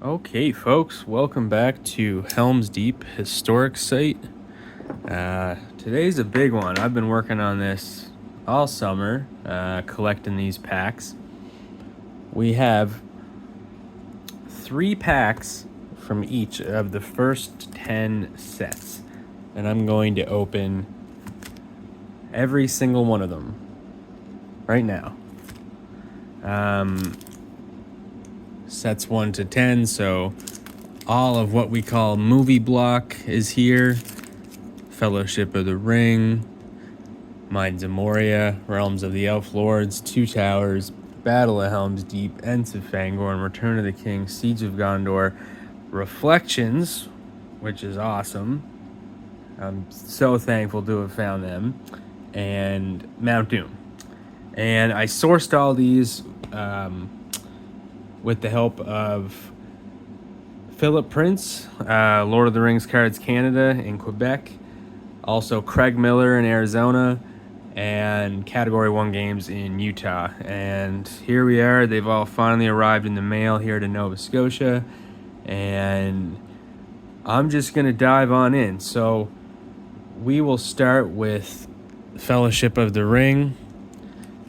Okay, folks, welcome back to Helms Deep Historic Site. Today's a big one. I've been working on this all summer, collecting these packs. We have 3 packs from each of the first 10 sets, and I'm going to open every single one of them right now. Sets 1 to 10, so all of what we call movie block is here. Fellowship of the Ring, Mines of Moria, Realms of the Elf Lords, Two Towers, Battle of Helms Deep, Ents of Fangorn, Return of the King, Siege of Gondor, Reflections, which is awesome. I'm so thankful to have found them, and Mount Doom. And I sourced all these with the help of Philip Prince, Lord of the Rings Cards Canada in Quebec, also Craig Miller in Arizona, and Category 1 Games in Utah. And here we are. They've all finally arrived in the mail here to Nova Scotia, and I'm just going to dive on in. So we will start with Fellowship of the Ring.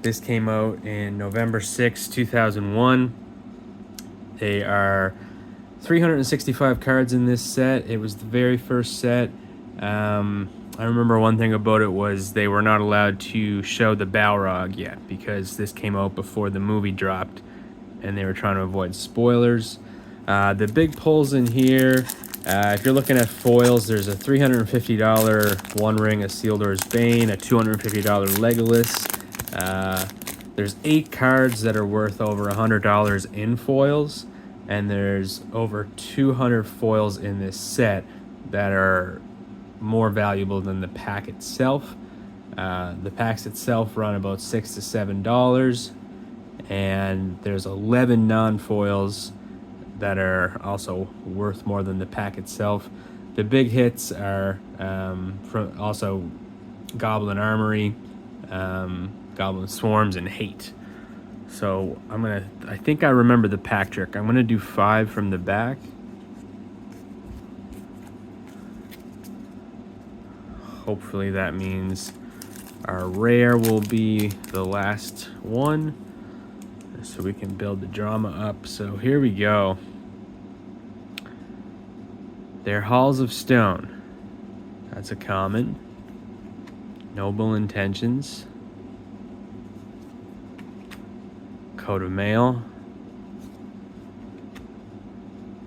This came out in November 6, 2001. They are 365 cards in this set. It was the very first set. I remember one thing about it was they were not allowed to show the Balrog yet because this came out before the movie dropped and they were trying to avoid spoilers. The big pulls in here, if you're looking at foils, there's a $350 One Ring of Isildur's Bane, a $250 Legolas. There's 8 cards that are worth over $100 in foils, and there's over 200 foils in this set that are more valuable than the pack itself. The packs itself run about $6 to $7, and there's 11 non-foils that are also worth more than the pack itself. The big hits are from also Goblin Armory, Goblin Swarms, and Hate. So I think I remember the pack trick. I'm gonna do 5 from the back. Hopefully that means our rare will be the last one, so we can build the drama up. So here we go. They're Halls of Stone. That's a common. Noble Intentions. Coat of Mail.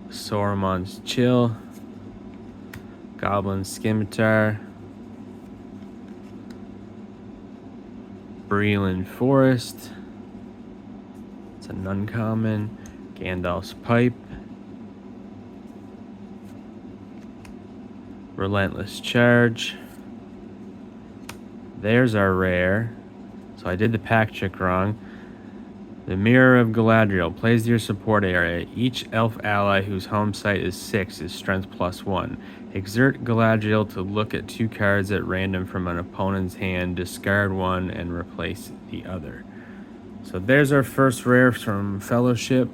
Sauron's Chill. Goblin Scimitar. Breland Forest. It's an uncommon. Gandalf's Pipe. Relentless Charge. There's our rare. So I did the pack trick wrong. The Mirror of Galadriel plays your support area. Each elf ally whose home site is 6 is strength +1. Exert Galadriel to look at 2 cards at random from an opponent's hand, discard 1, and replace the other. So there's our first rare from Fellowship.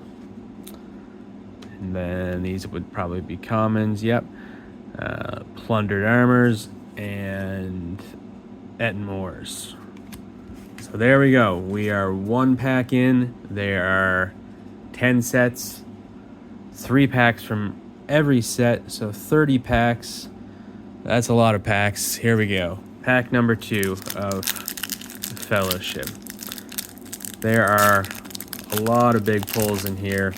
And then these would probably be commons, yep. Plundered Armors and Ettenmoors. So there we go. We are 1 pack in. There are 10 sets, 3 packs from every set, so 30 packs. That's a lot of packs. Here we go. Pack number 2 of Fellowship. There are a lot of big pulls in here.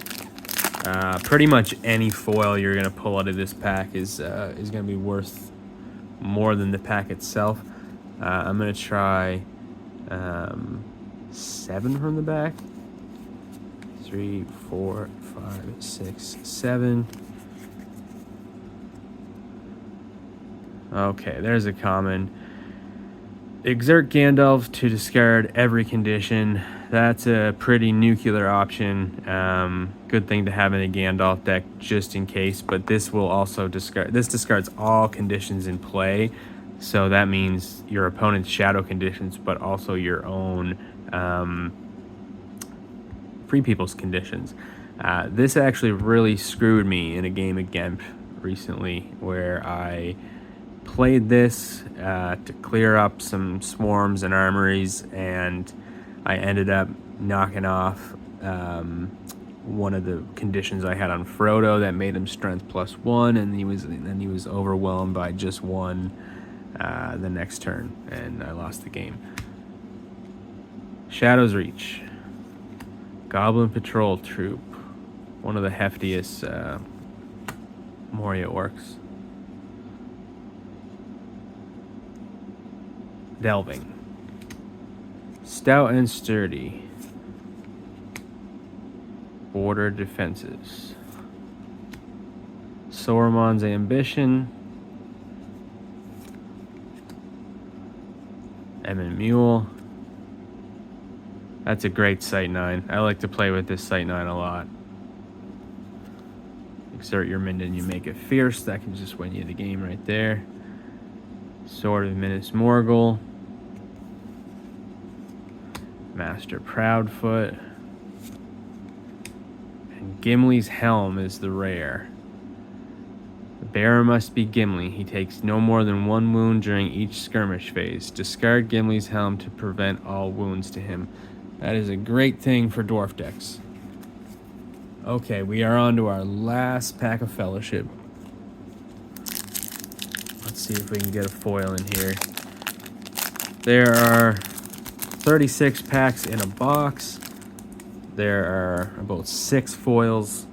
Pretty much any foil you're gonna pull out of this pack is gonna be worth more than the pack itself. I'm gonna try 7 from the back. 3, 4, 5, 6, 7. Okay, there's a common. Exert Gandalf to discard every condition. That's a pretty nuclear option. Good thing to have in a Gandalf deck just in case, but this will also discard. This discards all conditions in play. So that means your opponent's shadow conditions, but also your own Free People's conditions. This actually really screwed me in a game of Gemp recently, where I played this to clear up some swarms and armories, and I ended up knocking off one of the conditions I had on Frodo that made him strength +1, and he was overwhelmed by just one the next turn, and I lost the game. Shadow's Reach, Goblin Patrol Troop, one of the heftiest Moria orcs. Delving, Stout and Sturdy, Border Defenses, Sauron's Ambition, Emyn Mule. That's a great Sight 9. I like to play with this Sight 9 a lot. Exert your minion, you make it fierce. That can just win you the game right there. Sword of Minas Morgul, Master Proudfoot, and Gimli's Helm is the rare. The bearer must be Gimli. He takes no more than 1 wound during each skirmish phase. Discard Gimli's Helm to prevent all wounds to him. That is a great thing for dwarf decks. Okay, we are on to our last pack of Fellowship. Let's see if we can get a foil in here. There are 36 packs in a box. There are about 6 foils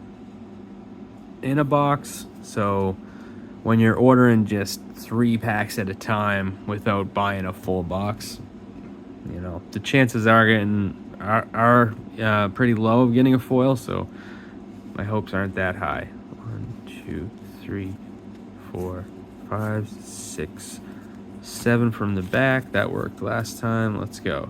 in a box. So when you're ordering just 3 packs at a time without buying a full box, you know, the chances are pretty low of getting a foil. So my hopes aren't that high. 1, 2, 3, 4, 5, 6, 7 from the back. That worked last time. Let's go.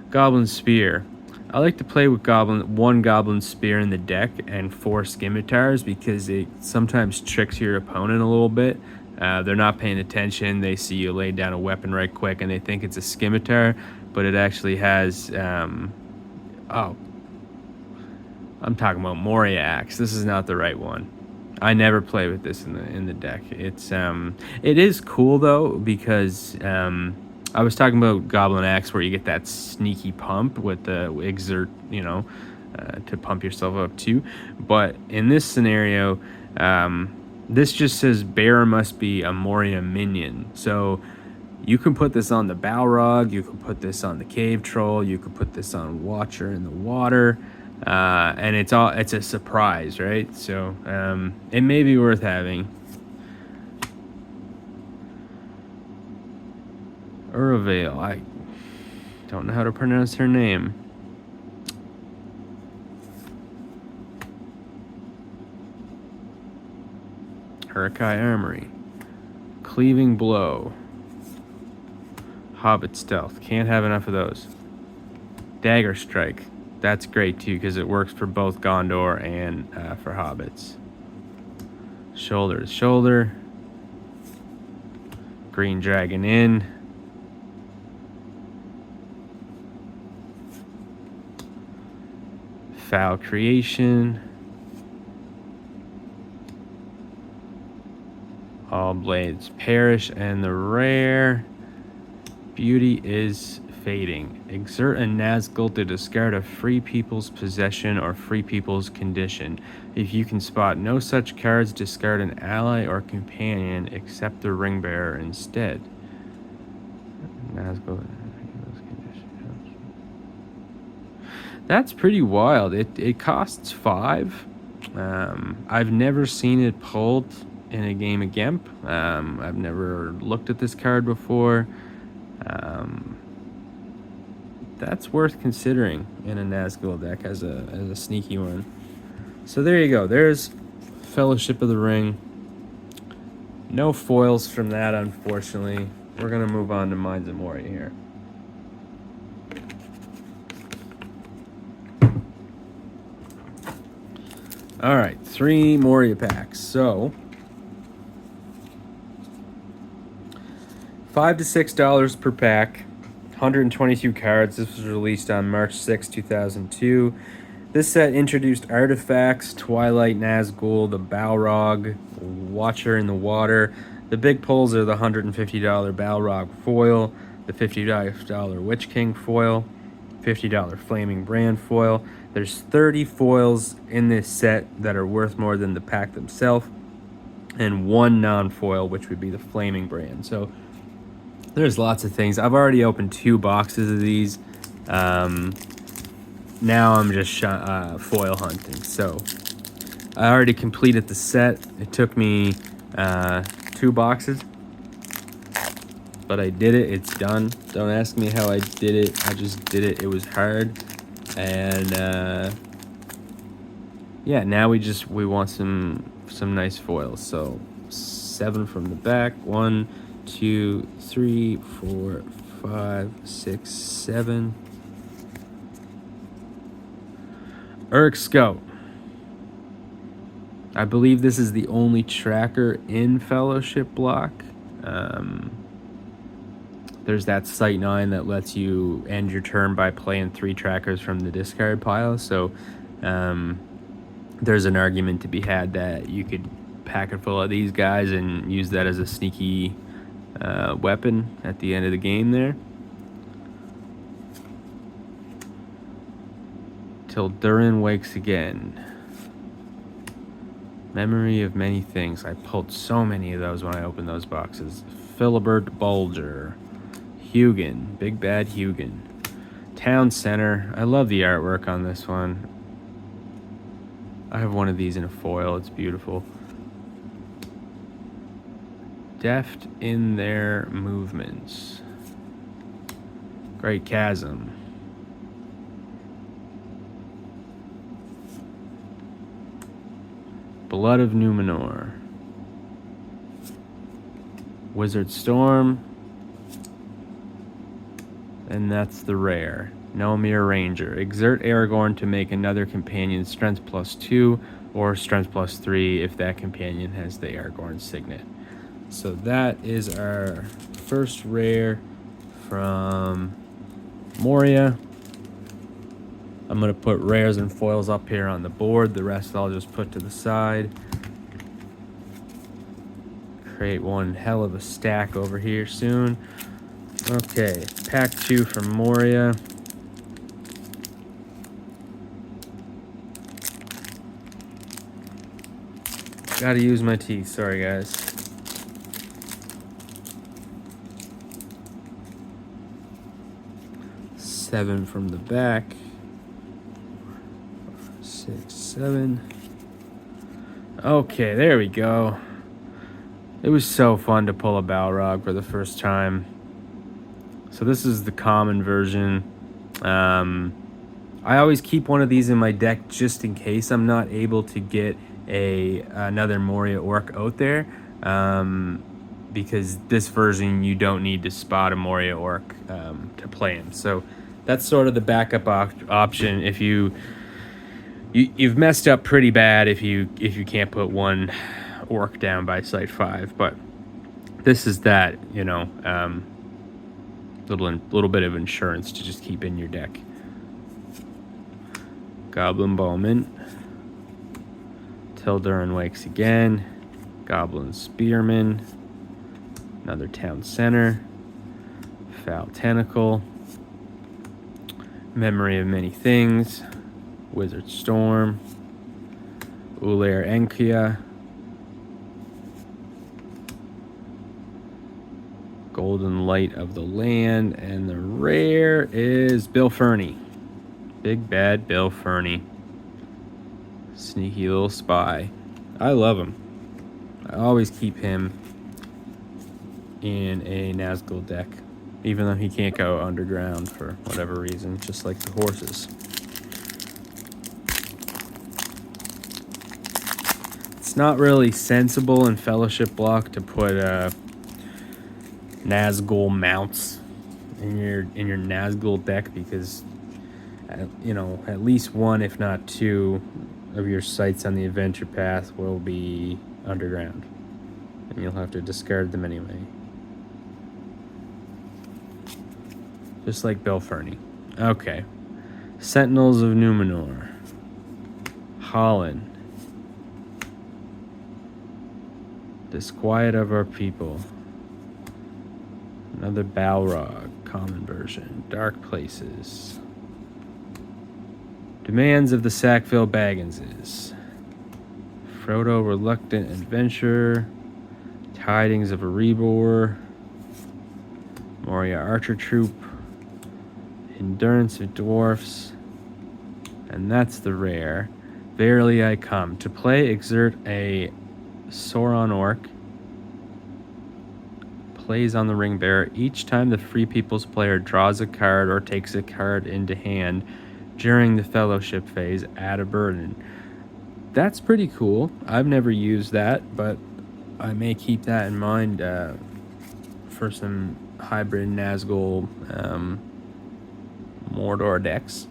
Goblin Spear. I like to play with one Goblin Spear in the deck and 4 Scimitars, because it sometimes tricks your opponent a little bit. They're not paying attention. They see you lay down a weapon right quick and they think it's a Scimitar, but it actually has I'm talking about Moria Axe. This is not the right one. I never play with this in the deck. It is cool though, because I was talking about Goblin Axe, where you get that sneaky pump with the exert, to pump yourself up too. But in this scenario, this just says bearer must be a Moria minion. So you can put this on the Balrog, you can put this on the Cave Troll, you can put this on Watcher in the water. And it's a surprise, right? So it may be worth having. Urvale, I don't know how to pronounce her name. Hurakai Armory, Cleaving Blow, Hobbit Stealth. Can't have enough of those. Dagger Strike. That's great too, because it works for both Gondor and for hobbits. Shoulder to Shoulder. Green Dragon Inn. Foul Creation. All Blades Perish, and the rare Beauty is Fading. Exert a Nazgul to discard a free people's possession or free people's condition. If you can spot no such cards, discard an ally or companion except the ring bearer instead. Nazgul. That's pretty wild. It costs 5. I've never seen it pulled in a game of Gemp. I've never looked at this card before. That's worth considering in a Nazgul deck as a sneaky one. So there you go. There's Fellowship of the Ring. No foils from that, unfortunately. We're going to move on to Mines of Moria here. All right, 3 Moria packs. So $5 to $6 per pack, 122 cards. This was released on March 6, 2002. This set introduced artifacts, Twilight Nazgul, the Balrog, Watcher in the Water. The big pulls are the $150 Balrog foil, the $50 Witch King foil, $50 Flaming Brand foil. There's 30 foils in this set that are worth more than the pack themselves, and one non-foil, which would be the Flaming Brand. So there's lots of things. I've already opened 2 boxes of these. Now I'm just foil hunting. So I already completed the set. It took me 2 boxes, but I did it. It's done. Don't ask me how I did it. I just did it. It was hard. And yeah, now we want some nice foils. So 7 from the back. 1, 2, 3, 4, 5, 6, 7. Urk Scout. I believe this is the only tracker in Fellowship block. There's that Sight 9 that lets you end your turn by playing 3 trackers from the discard pile. So there's an argument to be had that you could pack it full of these guys and use that as a sneaky weapon at the end of the game there. Till Durin Wakes Again. Memory of Many Things. I pulled so many of those when I opened those boxes. Philibert Bulger. Hugin. Big Bad Hugin. Town Center. I love the artwork on this one. I have one of these in a foil. It's beautiful. Deft in their movements. Great Chasm. Blood of Numenor. Wizard Storm. And that's the rare. Nomir Ranger. Exert Aragorn to make another companion strength +2 or strength +3 if that companion has the Aragorn signet. So that is our first rare from Moria. I'm going to put rares and foils up here on the board. The rest I'll just put to the side. Create one hell of a stack over here soon. Okay, pack 2 from Moria. Gotta use my teeth, sorry guys. Seven from the back. 6, 7. Okay, there we go. It was so fun to pull a Balrog for the first time. So this is the common version. I always keep one of these in my deck just in case I'm not able to get another Moria Orc out there. Because this version you don't need to spot a Moria Orc to play him. So that's sort of the backup option if you've messed up pretty bad if you can't put one Orc down by Sight 5. But this is that, you know, little bit of insurance to just keep in your deck. Goblin Bowman. Till Durin Wakes Again. Goblin Spearman. Another Town Center. Foul Tentacle. Memory of Many Things. Wizard Storm. Ullair Enkia. Golden Light of the Land. And the rare is Bill Ferny. Big Bad Bill Ferny. Sneaky little spy. I love him. I always keep him in a Nazgul deck, even though he can't go underground for whatever reason, just like the horses. It's not really sensible in Fellowship block to put Nazgul mounts in your Nazgul deck because you know, at least one, if not two, of your sites on the adventure path will be underground, and you'll have to discard them anyway. Just like Bill Ferny. Okay. Sentinels of Numenor. Colin. Disquiet of our people. Another Balrog, common version. Dark Places. Demands of the Sackville Bagginses. Frodo, Reluctant Adventurer. Tidings of a Rebor. Moria Archer Troop. Endurance of Dwarfs. And that's the rare. Verily I come. To play, exert a Sauron Orc. Plays on the Ring Bearer. Each time the Free People's player draws a card or takes a card into hand during the Fellowship phase, add a burden. That's pretty cool. I've never used that, but I may keep that in mind for some hybrid Nazgul Mordor decks.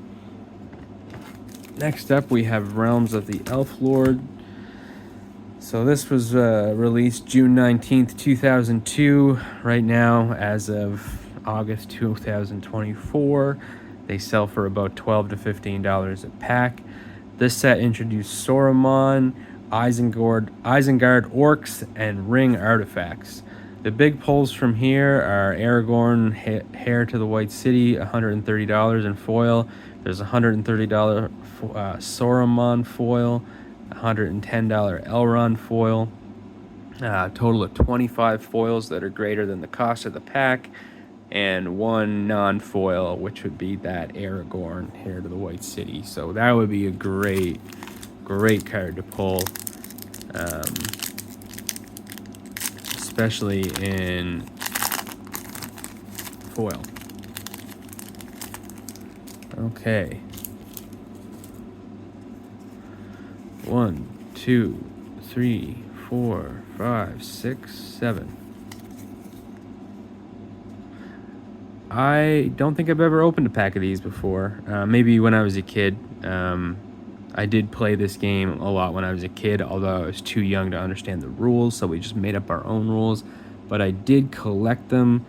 Next up, we have Realms of the Elf Lord. So this was released June 19th, 2002. Right now, as of August 2024, they sell for about $12 to $15 a pack. This set introduced Saruman, Isengard Orcs, and Ring Artifacts. The big pulls from here are Aragorn, Heir to the White City, $130 in foil. There's $130 Saruman foil, $110 Elrond foil. A total of 25 foils that are greater than the cost of the pack, and one non-foil, which would be that Aragorn, Heir to the White City. So that would be a great card to pull, especially in foil. Okay. 1, 2, 3, 4, 5, 6, 7. I don't think I've ever opened a pack of these before. Maybe when I was a kid. I did play this game a lot when I was a kid, although I was too young to understand the rules, so we just made up our own rules. But I did collect them.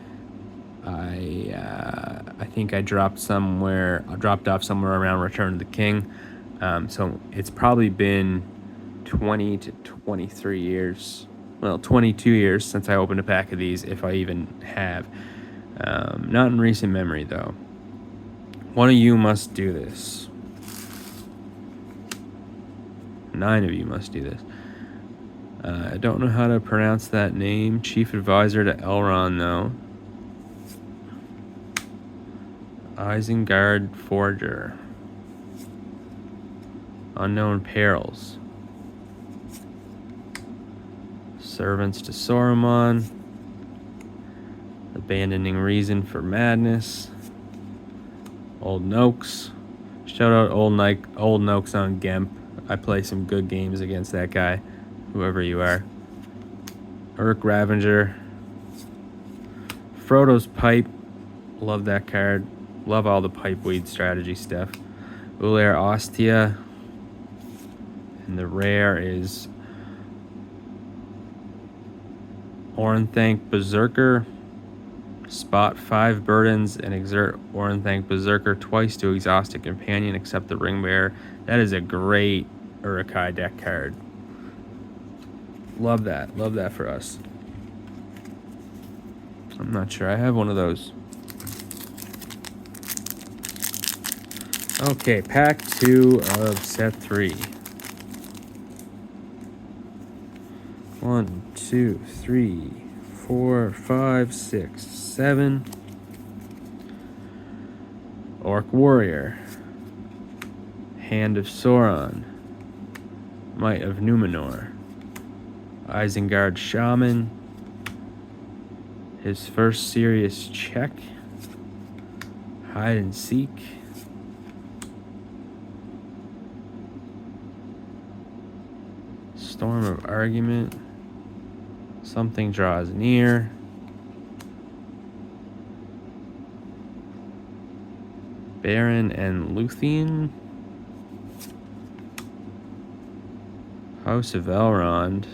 I think I dropped off somewhere around Return of the King. So it's probably been 20 to 23 years. Well, 22 years since I opened a pack of these, if I even have. Not in recent memory, though. One of you must do this. 9 of you must do this. I don't know how to pronounce that name. Chief Advisor to Elrond, though. Isengard Forger. Unknown Perils. Servants to Saruman. Abandoning Reason for Madness. Old Noakes. Shout out Old Noakes on Gemp. I play some good games against that guy, whoever you are. Urk Ravager. Frodo's Pipe. Love that card. Love all the Pipeweed strategy stuff. Ullair Ostia. And the rare is Ornthanc Berserker. Spot 5 burdens and exert Ornthanc Berserker twice to exhaust a companion except the Ring Bearer. That is a great Uruk-hai deck card. Love that. Love that for us. I'm not sure I have one of those. Okay, pack 2 of set 3. 1, 2, 3, 4, 5, 6, 7. Orc Warrior. Hand of Sauron. Might of Numenor. Isengard Shaman. His first serious check. Hide and Seek. Storm of Argument. Something Draws Near. Baron and Luthien. House of Elrond.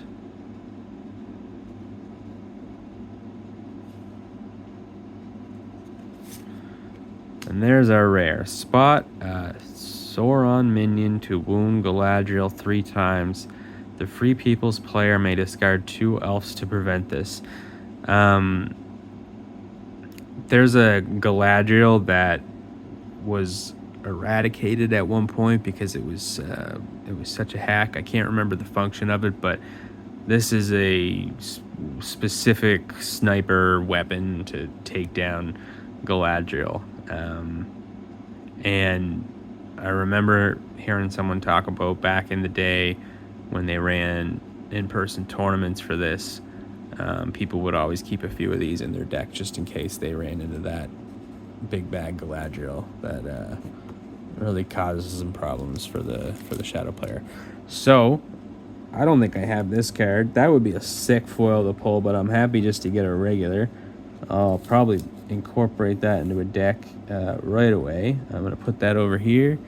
And there's our rare. Spot Sauron minion to wound Galadriel 3 times. The Free People's player may discard 2 elves to prevent this. There's a Galadriel that was eradicated at one point because it was such a hack. I can't remember the function of it, but this is a specific sniper weapon to take down Galadriel. And I remember hearing someone talk about back in the day when they ran in-person tournaments for this, people would always keep a few of these in their deck just in case they ran into that big bad Galadriel that really causes some problems for the shadow player. So I don't think I have this card. That would be a sick foil to pull, but I'm happy just to get a regular. I'll probably incorporate that into a deck right away. I'm going to put that over here.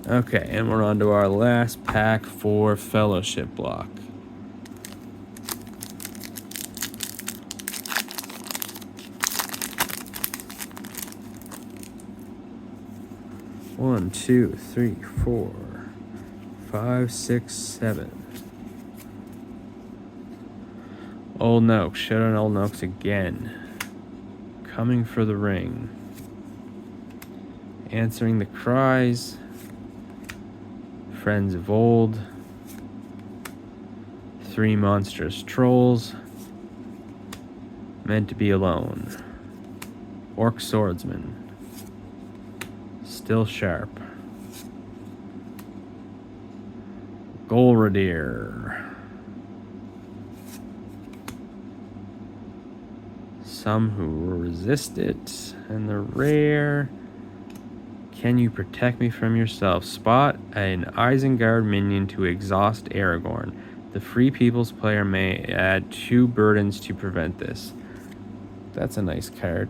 Okay, and we're on to our last pack for Fellowship block. One, two, three, 4, 5, 6, 7. Old Noaks, shut on Old Noaks again. Coming for the ring. Answering the cries. Friends of Old. 3 monstrous trolls. Meant to be alone. Orc swordsman. Still sharp. Golradir. Some who resist it. And the rare. Can you protect me from yourself? Spot an Isengard minion to exhaust Aragorn. The Free People's player may add 2 burdens to prevent this. That's a nice card.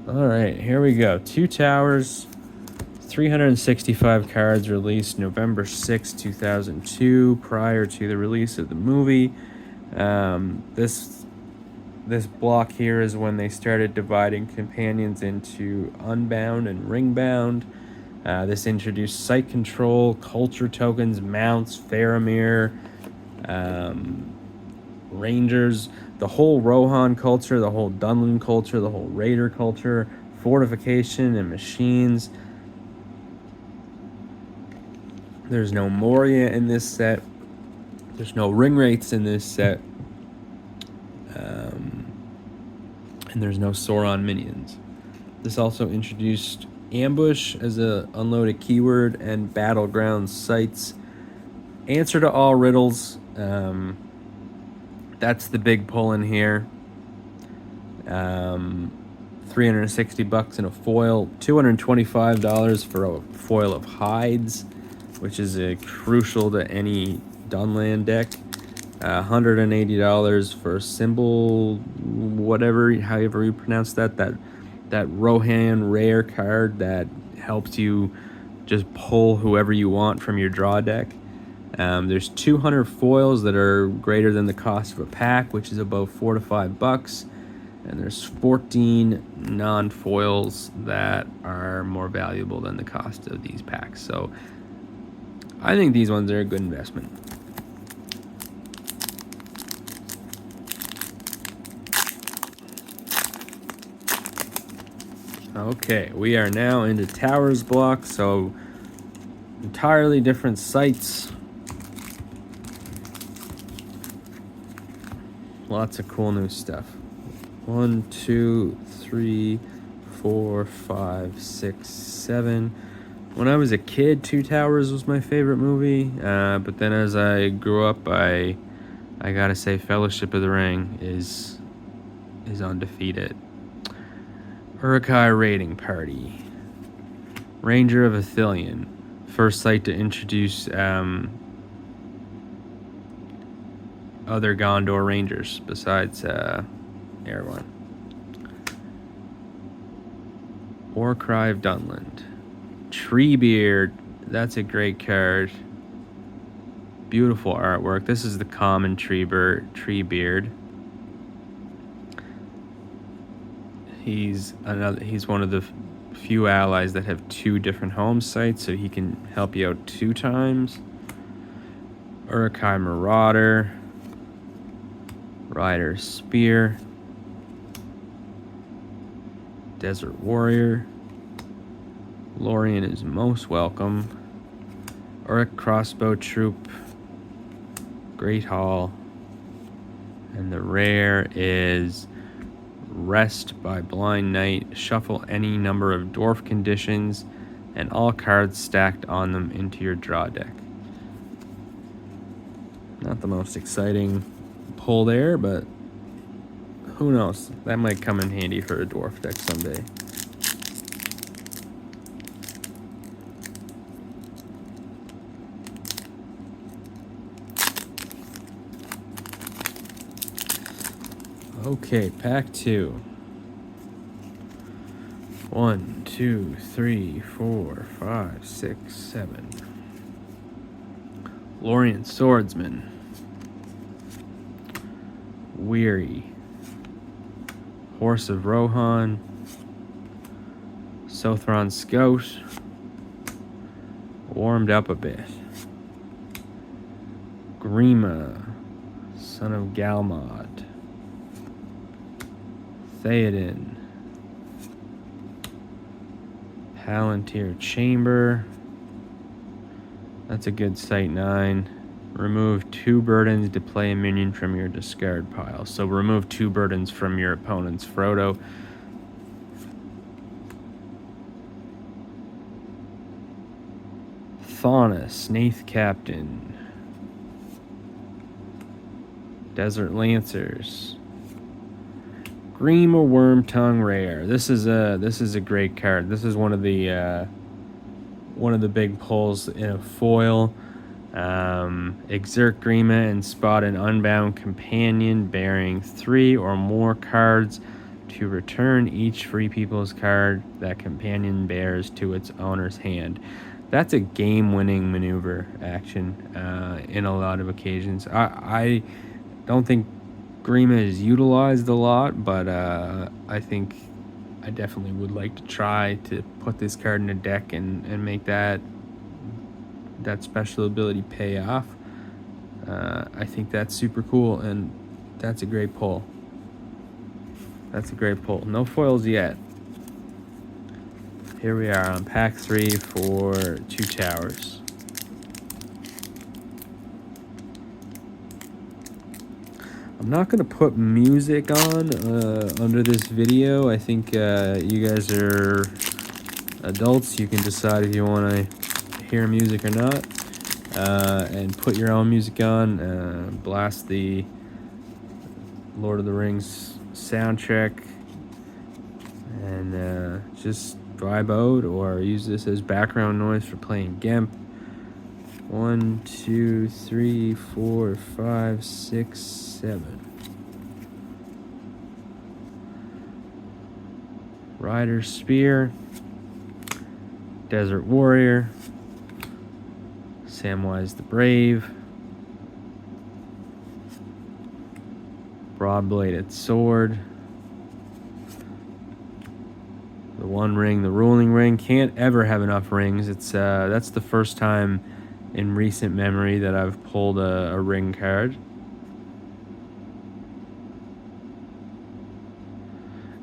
Alright, here we go. 2 Towers. 365 cards released November 6, 2002, prior to the release of the movie. This block here is when they started dividing companions into Unbound and Ringbound. This introduced site control, culture tokens, mounts, Faramir, Rangers, the whole Rohan culture, the whole Dunlin culture, the whole Raider culture, fortification and machines. There's no Moria in this set. There's no ring rates in this set. And there's no Sauron minions. This also introduced ambush as a unloaded keyword and battleground sites. Answer to all riddles. That's the big pull in here. $360 in a foil. $225 for a foil of hides, which is crucial to any Dunland deck. $180 for a symbol, whatever, however you pronounce that Rohan rare card that helps you just pull whoever you want from your draw deck. There's 200 foils that are greater than the cost of a pack, which is about $4 to $5. And there's 14 non-foils that are more valuable than the cost of these packs. So I think these ones are a good investment. Okay, we are now into Towers block, so entirely different sites. Lots of cool new stuff. 1, 2, 3, 4, 5, 6, 7. When I was a kid, Two Towers was my favorite movie, but then as I grew up, I gotta say Fellowship of the Ring is undefeated. Uruk-hai Raiding Party. Ranger of Ithilien. First site to introduce other Gondor Rangers besides Aragorn. Warcry of Dunland. Treebeard. That's a great card. Beautiful artwork. This is the common tree beard. He's one of the few allies that have 2 different home sites, so he can help you out 2 times. Uruk-hai Marauder, Rider Spear, Desert Warrior. Lorien is most welcome. Uruk Crossbow Troop, Great Hall, and the rare is Rest by Blind Knight. Shuffle any number of dwarf conditions and all cards stacked on them into your draw deck. Not the most exciting pull there, but who knows? That might come in handy for a dwarf deck someday. Okay, pack 2. 1, 2, 3, 4, 5, 6, 7. Lorien Swordsman. Weary. Horse of Rohan. Sothron Scout. Warmed up a bit. Grima, son of Galmod. Theoden. Palantir Chamber. That's a good sight 9. Remove 2 burdens to play a minion from your discard pile. So remove 2 burdens from your opponent's Frodo. Faunus, Nath Captain. Desert Lancers. Grima Wormtongue rare. This is a great card. This is one of the big pulls in a foil. Exert Grima and spot an unbound companion bearing 3 or more cards to return each Free People's card that companion bears to its owner's hand. That's a game-winning maneuver action in a lot of occasions. I don't think Grima is utilized a lot, but I think I definitely would like to try to put this card in a deck and make that special ability pay off. I think that's super cool, and that's a great pull. No foils yet. Here we are on pack 3 for 2 towers. I'm not going to put music on under this video. I think you guys are adults. You can decide if you want to hear music or not. And put your own music on. Blast the Lord of the Rings soundtrack. And just vibe out or use this as background noise for playing GIMP. 1, 2, 3, 4, 5, 6, 7. Rider Spear. Desert Warrior. Samwise the Brave. Broad-bladed Sword. The One Ring, the Ruling Ring. Can't ever have enough rings. It's that's the first time in recent memory that I've pulled a ring card.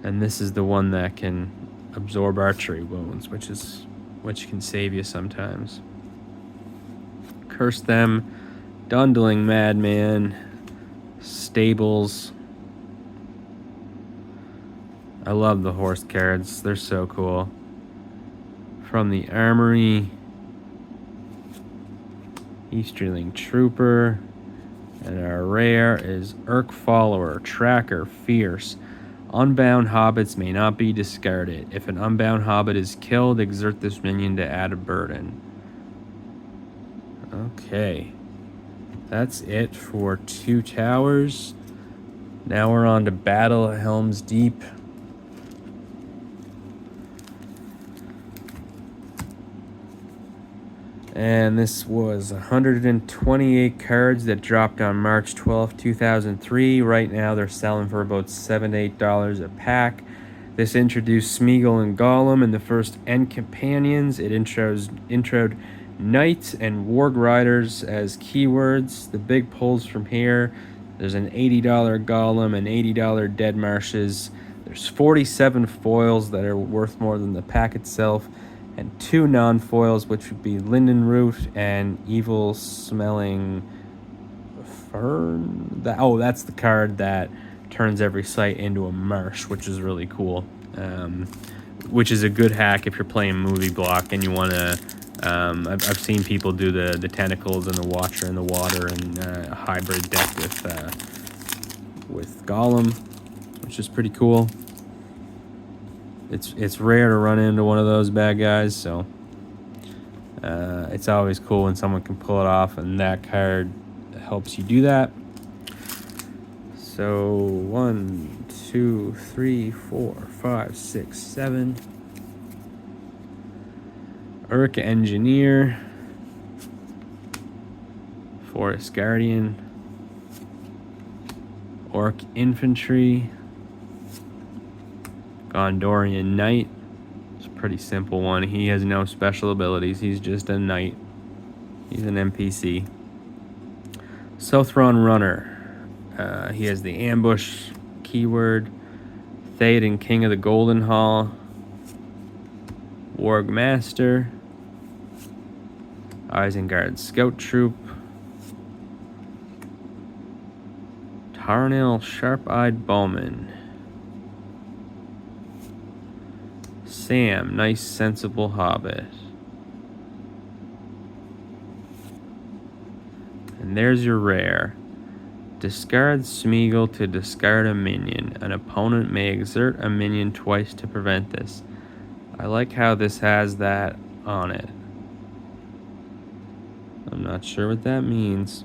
And this is the one that can absorb archery wounds, which can save you sometimes. Curse Them, Dundling Madman, Stables. I love the horse cards. They're so cool. From the Armory, Easterling Trooper, and our rare is Urk Follower, Tracker, Fierce. Unbound hobbits may not be discarded. If an unbound hobbit is killed, exert this minion to add a burden. Okay. That's it for 2 towers. Now we're on to Battle at Helm's Deep. And this was 128 cards that dropped on March 12th, 2003. Right now they're selling for about $7 to $8 a pack. This introduced Smeagol and Gollum in the first Ent companions. It introed Knights and Warg Riders as keywords. The big pulls from here: there's an $80 Gollum and $80 Dead Marshes. There's 47 foils that are worth more than the pack itself, and 2 non-foils, which would be Linden Root and Evil Smelling Fern. That's the card that turns every site into a marsh, which is really cool. Which is a good hack if you're playing movie block and you want to. I've seen people do the tentacles and the Watcher in the water and a hybrid deck with Gollum, which is pretty cool. It's rare to run into one of those bad guys, so it's always cool when someone can pull it off, and that card helps you do that. So 1, 2, 3, 4, 5, 6, 7. Urk Engineer, Forest Guardian, Orc Infantry, Gondorian Knight. It's a pretty simple one. He has no special abilities. He's just a knight. He's an NPC. Southron Runner. He has the ambush keyword. Theoden, King of the Golden Hall. Warg Master. Isengard Scout Troop. Tarnil Sharp-Eyed Bowman. Sam, Nice Sensible Hobbit. And there's your rare. Discard Smeagol to discard a minion. An opponent may exert a minion twice to prevent this. I like how this has that on it. I'm not sure what that means.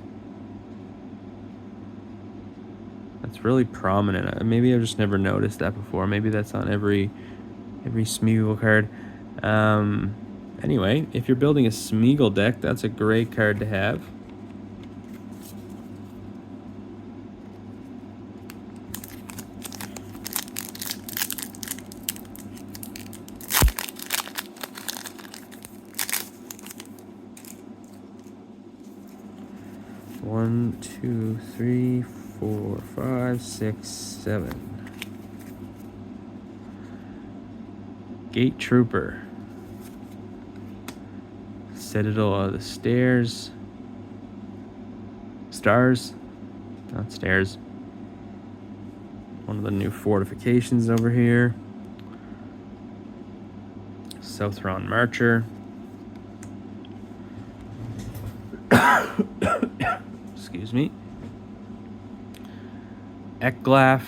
That's really prominent. Maybe I've just never noticed that before. Maybe that's on every Smeagol card. Anyway, if you're building a Smeagol deck, that's a great card to have. One, 2, 3, 4, 5, 6, 7. Gate Trooper. Citadel of the Stars. Stars? Not stairs. One of the new fortifications over here. Southron Marcher. Excuse me. Ekglaf.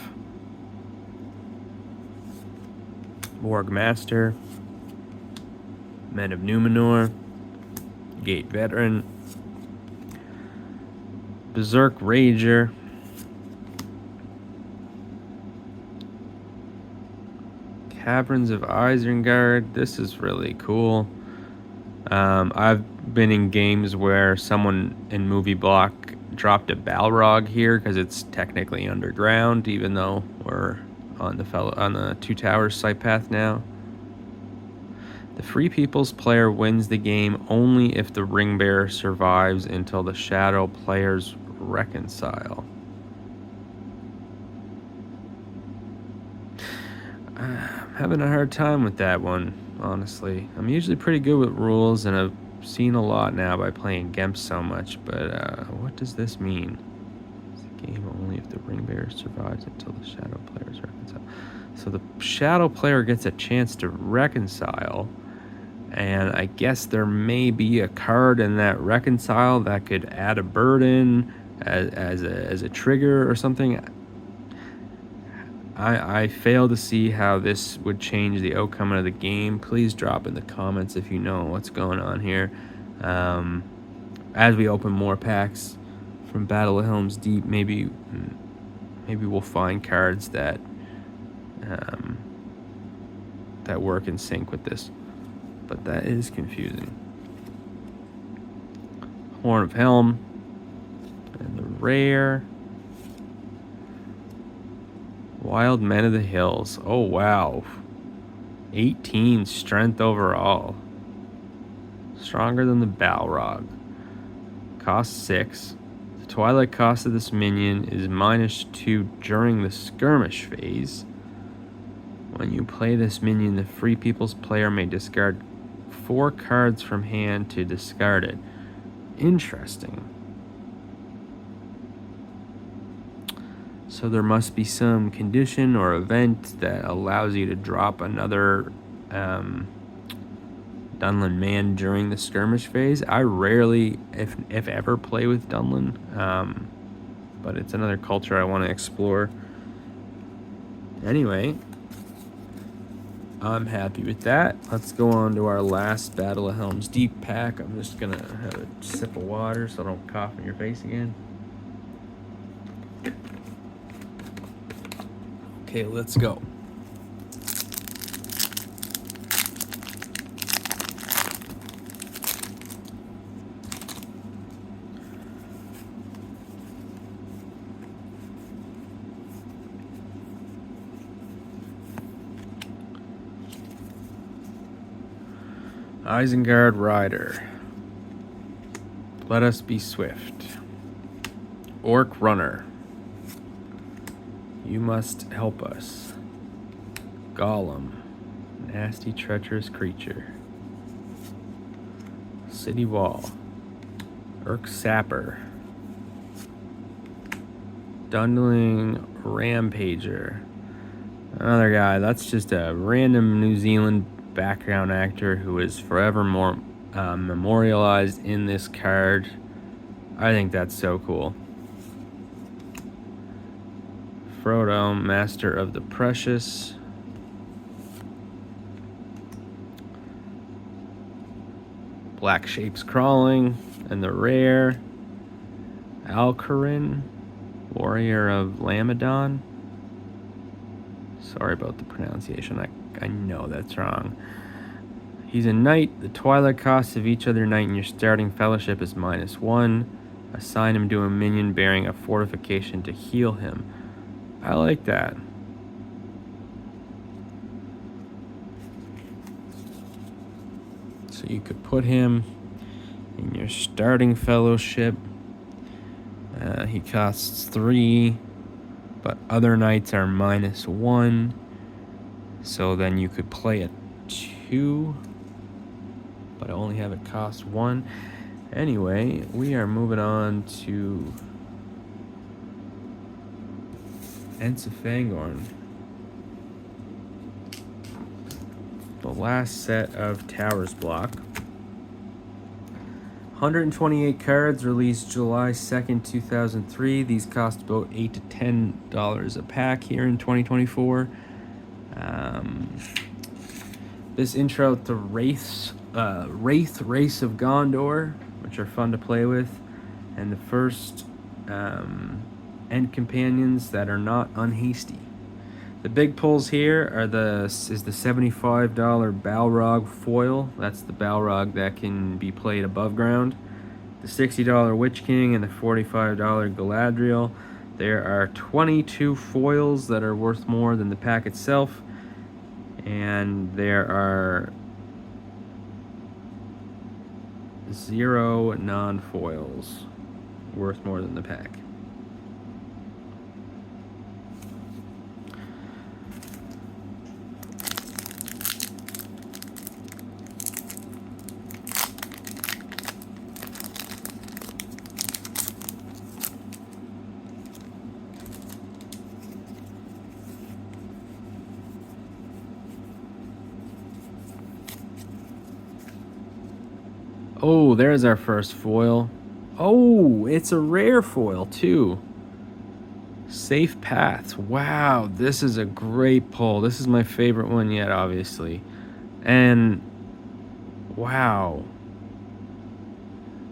Warg Master. Men of Numenor. Gate Veteran. Berserk Rager. Caverns of Isengard. This is really cool. I've been in games where someone in movie block dropped a Balrog here because it's technically underground, even though we're on the Two Towers site path now. The Free People's player wins the game only if the ring bearer survives until the shadow players reconcile. I'm having a hard time with that one, honestly. I'm usually pretty good with rules, and I've seen a lot now by playing Gemps so much, but what does this mean? It's a game only if the ring bearer survives until the shadow players reconcile. So the shadow player gets a chance to reconcile, and I guess there may be a card in that reconcile that could add a burden as a trigger or something. I fail to see how this would change the outcome of the game. Please drop in the comments if you know what's going on here. As we open more packs from Battle of Helms Deep, maybe we'll find cards that work in sync with this. But that is confusing. Horn of Helm. And the rare, Wild Men of the Hills. Oh, wow. 18 strength overall. Stronger than the Balrog. Cost 6. The Twilight cost of this minion is -2 during the skirmish phase. When you play this minion, the Free People's player may discard 4 cards from hand to discard it. Interesting. So there must be some condition or event that allows you to drop another Dunlin man during the skirmish phase. I rarely, if ever, play with Dunlin, but it's another culture I want to explore. Anyway, I'm happy with that. Let's go on to our last Battle of Helm's Deep pack. I'm just going to have a sip of water so I don't cough in your face again. Okay, let's go. Isengard Rider. Let us be swift. Orc Runner. You must help us. Golem. Nasty, treacherous creature. City Wall. Urk Sapper. Dundling Rampager. Another guy. That's just a random New Zealand background actor who is forever more memorialized in this card. I think that's so cool. Frodo, Master of the Precious. Black Shapes Crawling. And the rare, Alcarin, Warrior of Lamadon. Sorry about the pronunciation. I know that's wrong. He's a knight. The twilight cost of each other knight in your starting fellowship is -1. Assign him to a minion bearing a fortification to heal him. I like that. So you could put him in your starting fellowship. He costs 3, but other knights are -1. So then you could play a 2, but only have it cost 1. Anyway, we are moving on to Ents of Fangorn. The last set of Towers block. 128 cards, released July 2nd, 2003. These cost about $8 to $10 a pack here in 2024. This intro to Wraith Race of Gondor, which are fun to play with, and the first end companions that are not unhasty. The big pulls here are the $75 Balrog foil. That's the Balrog that can be played above ground. The $60 Witch King and the $45 Galadriel. There are 22 foils that are worth more than the pack itself. And there are 0 non-foils worth more than the pack. Oh, there's our first foil. Oh, it's a rare foil too. Safe Paths. Wow, this is a great pull. This is my favorite one yet, obviously. And wow.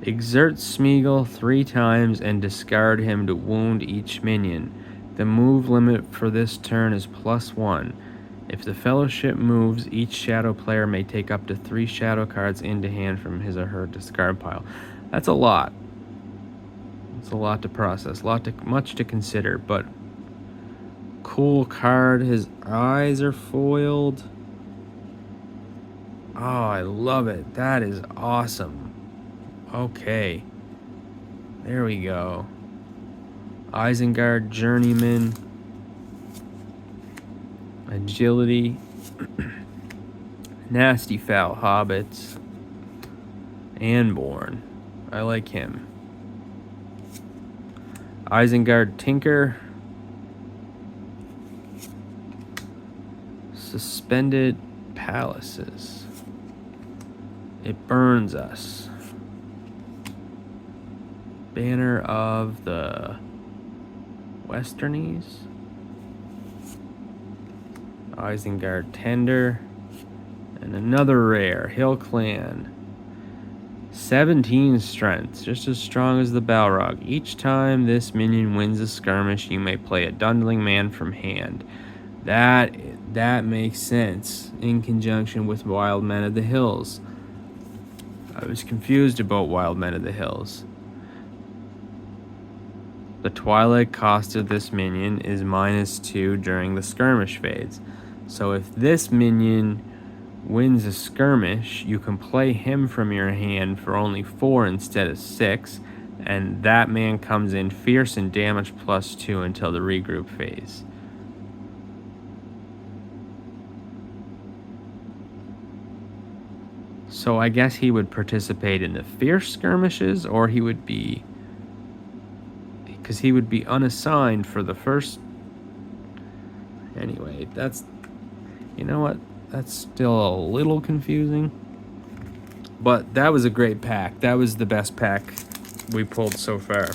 Exert Smeagol 3 times and discard him to wound each minion. The move limit for this turn is +1. If the fellowship moves, each shadow player may take up to 3 shadow cards into hand from his or her discard pile. That's a lot. It's a lot to process, much to consider, but cool card. His eyes are foiled. Oh, I love it. That is awesome. Okay. There we go. Isengard Journeyman. Agility. Nasty Foul Hobbits. Anborn. I like him. Isengard Tinker. Suspended Palaces. It burns us. Banner of the Westernies. Isengard Tender. And another rare, Hill Clan. 17 strength, just as strong as the Balrog. Each time this minion wins a skirmish, you may play a Dundling Man from hand. That makes sense in conjunction with Wild Men of the Hills. I was confused about Wild Men of the Hills. The twilight cost of this minion is -2 during the skirmish phase. So if this minion wins a skirmish, you can play him from your hand for only 4 instead of 6, and that man comes in fierce and damage +2 until the regroup phase. So I guess he would participate in the fierce skirmishes, or he would be... because he would be unassigned for the first... Anyway, that's... You know what? That's still a little confusing. But that was a great pack. That was the best pack we pulled so far.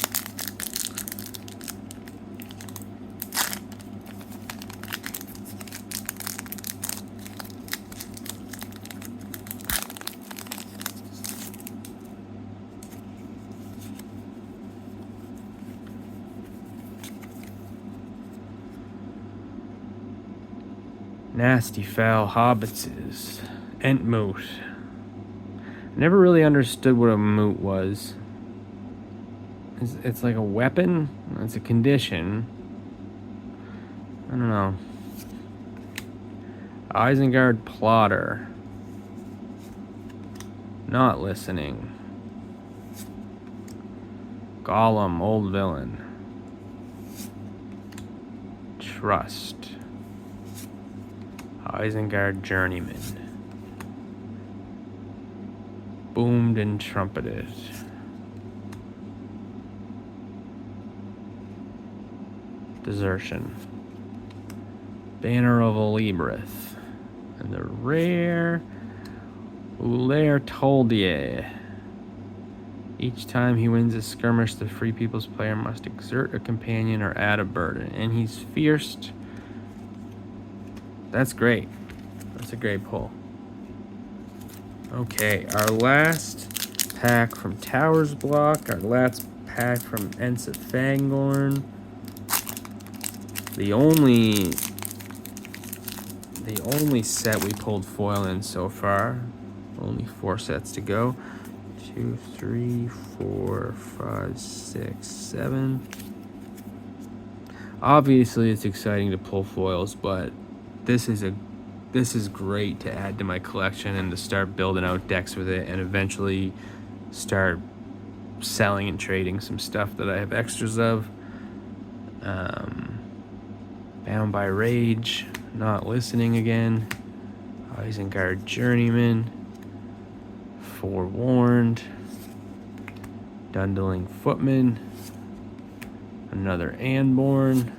Nasty Foul Hobbits is Entmoot. Never really understood what a moot was. It's like a weapon? It's a condition. I don't know. Isengard Plotter. Not listening. Gollum, old villain. Trust. Isengard Journeyman. Boomed and trumpeted. Desertion. Banner of Olibrith. And the rare LotR TCG. Each time he wins a skirmish, the Free People's player must exert a companion or add a burden. And he's fierce. That's great. That's a great pull. Okay, our last pack from Towers Block. Our last pack from Ents of Fangorn. The only set we pulled foil in so far. Only 4 sets to go. 2, 3, 4, 5, 6, 7. Obviously, it's exciting to pull foils, but this is great to add to my collection and to start building out decks with it, and eventually start selling and trading some stuff that I have extras of. Bound by Rage, Not Listening Again, Isengard Journeyman, Forewarned, Dundling Footman, another Anborn,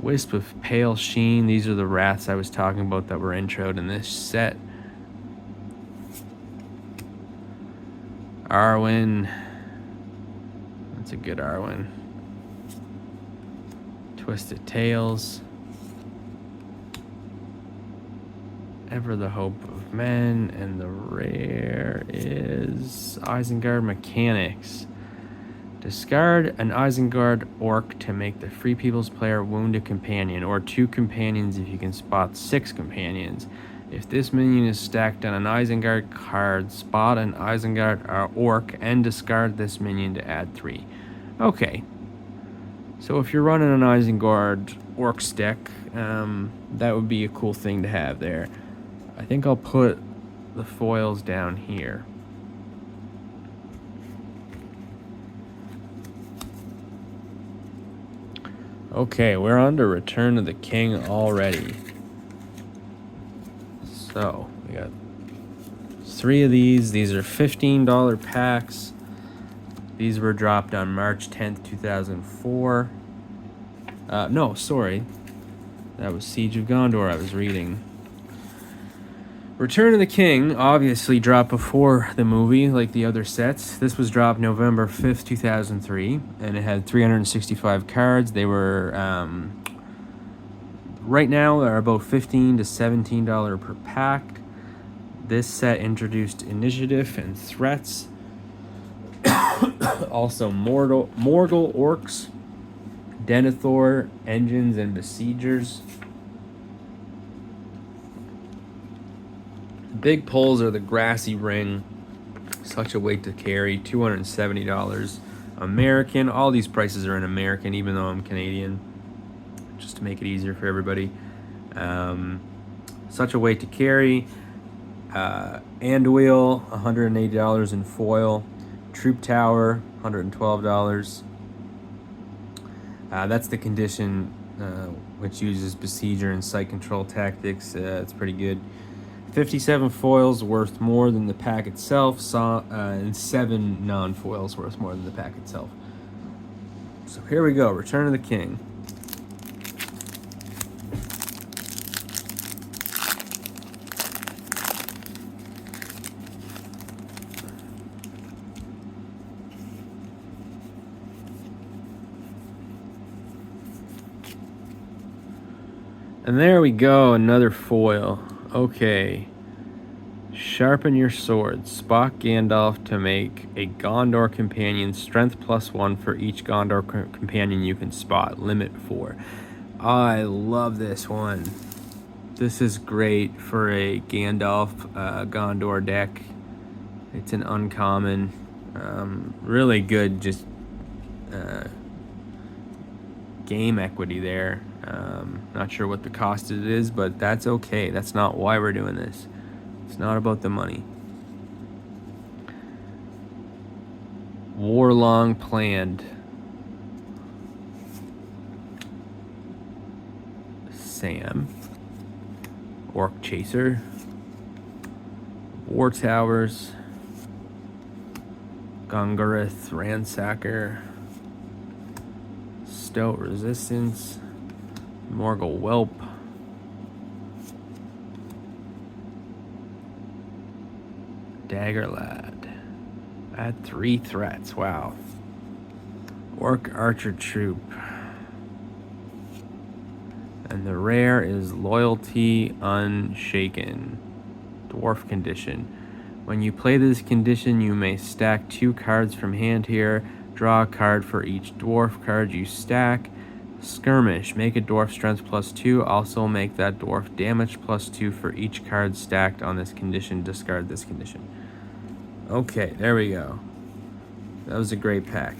Wisp of Pale Sheen. These are the wraths I was talking about that were introed in this set. Arwen. That's a good Arwen. Twisted Tales. Ever the Hope of Men. And the rare is Isengard Mechanics. Discard an Isengard Orc to make the Free People's player wound a companion, or 2 companions if you can spot 6 companions. If this minion is stacked on an Isengard card, spot an Isengard orc and discard this minion to add 3. Okay. So if you're running an Isengard orc deck, that would be a cool thing to have there. I think I'll put the foils down here. Okay, we're on to Return of the King already. So, we got 3 of these. These are $15 packs. These were dropped on March 10th, 2004. No, sorry. That was Siege of Gondor I was reading. Return of the King obviously dropped before the movie, like the other sets. This was dropped November 5th, 2003, and it had 365 cards. They were, right now, they're about $15 to $17 per pack. This set introduced initiative and threats. Also, Morgul orcs, Denethor, engines, and besiegers. Big pulls are the Grassy Ring, such a weight to carry, $270 American. All these prices are in American, even though I'm Canadian, just to make it easier for everybody. Such a weight to carry. Anduil, $180 in foil. Troop Tower, $112. That's the condition which uses Besieger and Site Control tactics. It's pretty good. 57 foils worth more than the pack itself, and 7 non-foils worth more than the pack itself. So here we go, Return of the King. And there we go, another foil. Okay. Sharpen your sword. Spock Gandalf to make a Gondor companion. Strength +1 for each Gondor companion you can spot. Limit 4. I love this one. This is great for a Gandalf Gondor deck. It's an uncommon. Really good just game equity there. Not sure what the cost it is, but that's okay. That's not why we're doing this. It's not about the money. War long planned. Sam. Orc Chaser. War Towers. Gungarith Ransacker. Stout Resistance. Morgul Whelp. Dagger Lad. Add 3 threats. Wow. Orc Archer Troop. And the rare is Loyalty Unshaken. Dwarf condition. When you play this condition, you may stack 2 cards from hand here. Draw a card for each dwarf card you stack. Skirmish. Make a dwarf strength +2. Also make that dwarf damage +2 for each card stacked on this condition. Discard this condition. Okay, there we go. That was a great pack.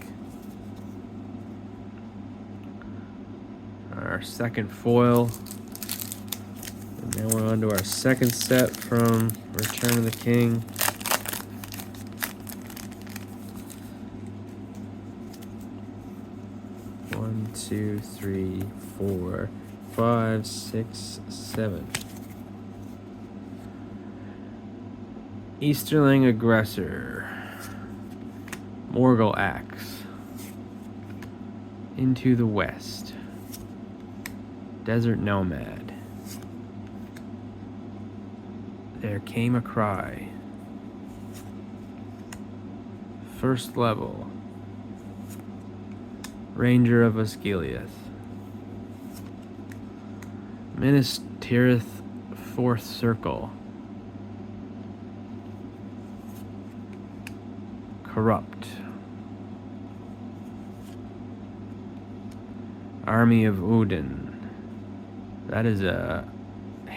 Our second foil. And now we're on to our second set from Return of the King. One, 2, 3, 4, 5, 6, 7. Easterling Aggressor. Morgul Axe. Into the West. Desert Nomad. There Came a Cry. First Level. Ranger of Osgiliath. Minas Tirith Fourth Circle. Corrupt. Army of Odin. That is a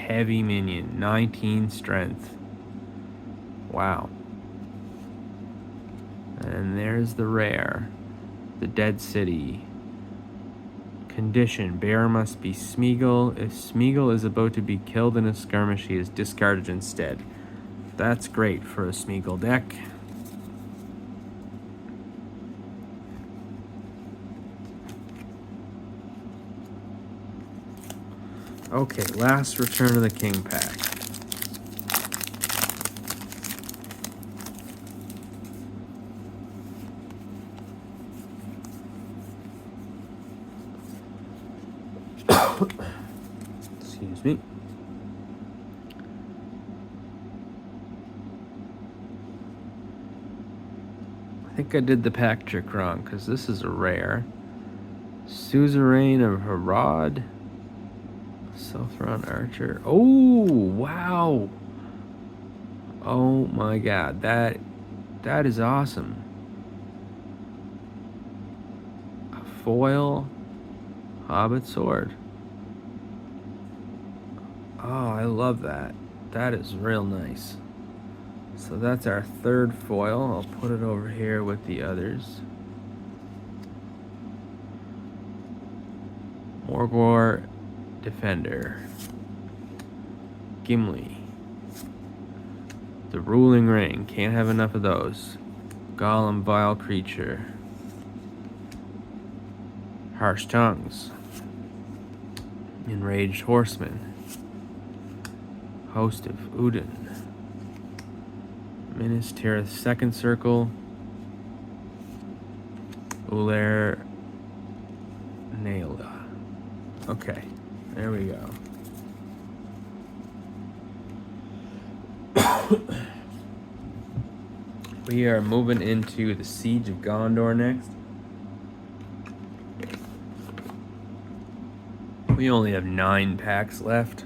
heavy minion, 19 strength. Wow. And there's the rare. The Dead City. Condition, bearer must be Smeagol. If Smeagol is about to be killed in a skirmish, he is discarded instead. That's great for a Smeagol deck. Okay, last Return of the King pack. Excuse me. I think I did the pack trick wrong because this is a rare. Suzerain of Harad. Southron Archer. Oh, wow. Oh my god. That is awesome. A foil Hobbit sword. Oh, I love that. That is real nice. So that's our third foil. I'll put it over here with the others. Morgor Defender. Gimli. The Ruling Ring. Can't have enough of those. Gollum Vile Creature. Harsh Tongues. Enraged Horseman. Host of Udin. Minas Tirith Second Circle. Uller Naila. Okay, there we go. We are moving into the Siege of Gondor next. We only have 9 packs left.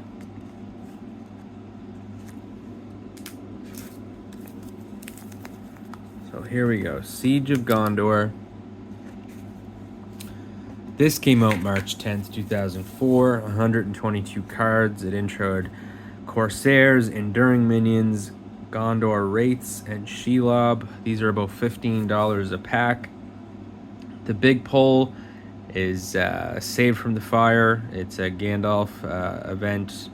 So here we go. Siege of Gondor. This came out March 10th, 2004. 122 cards. It introed Corsairs, Enduring Minions, Gondor Wraiths, and Shelob. These are about $15 a pack. The big pull is Saved from the Fire. It's a Gandalf event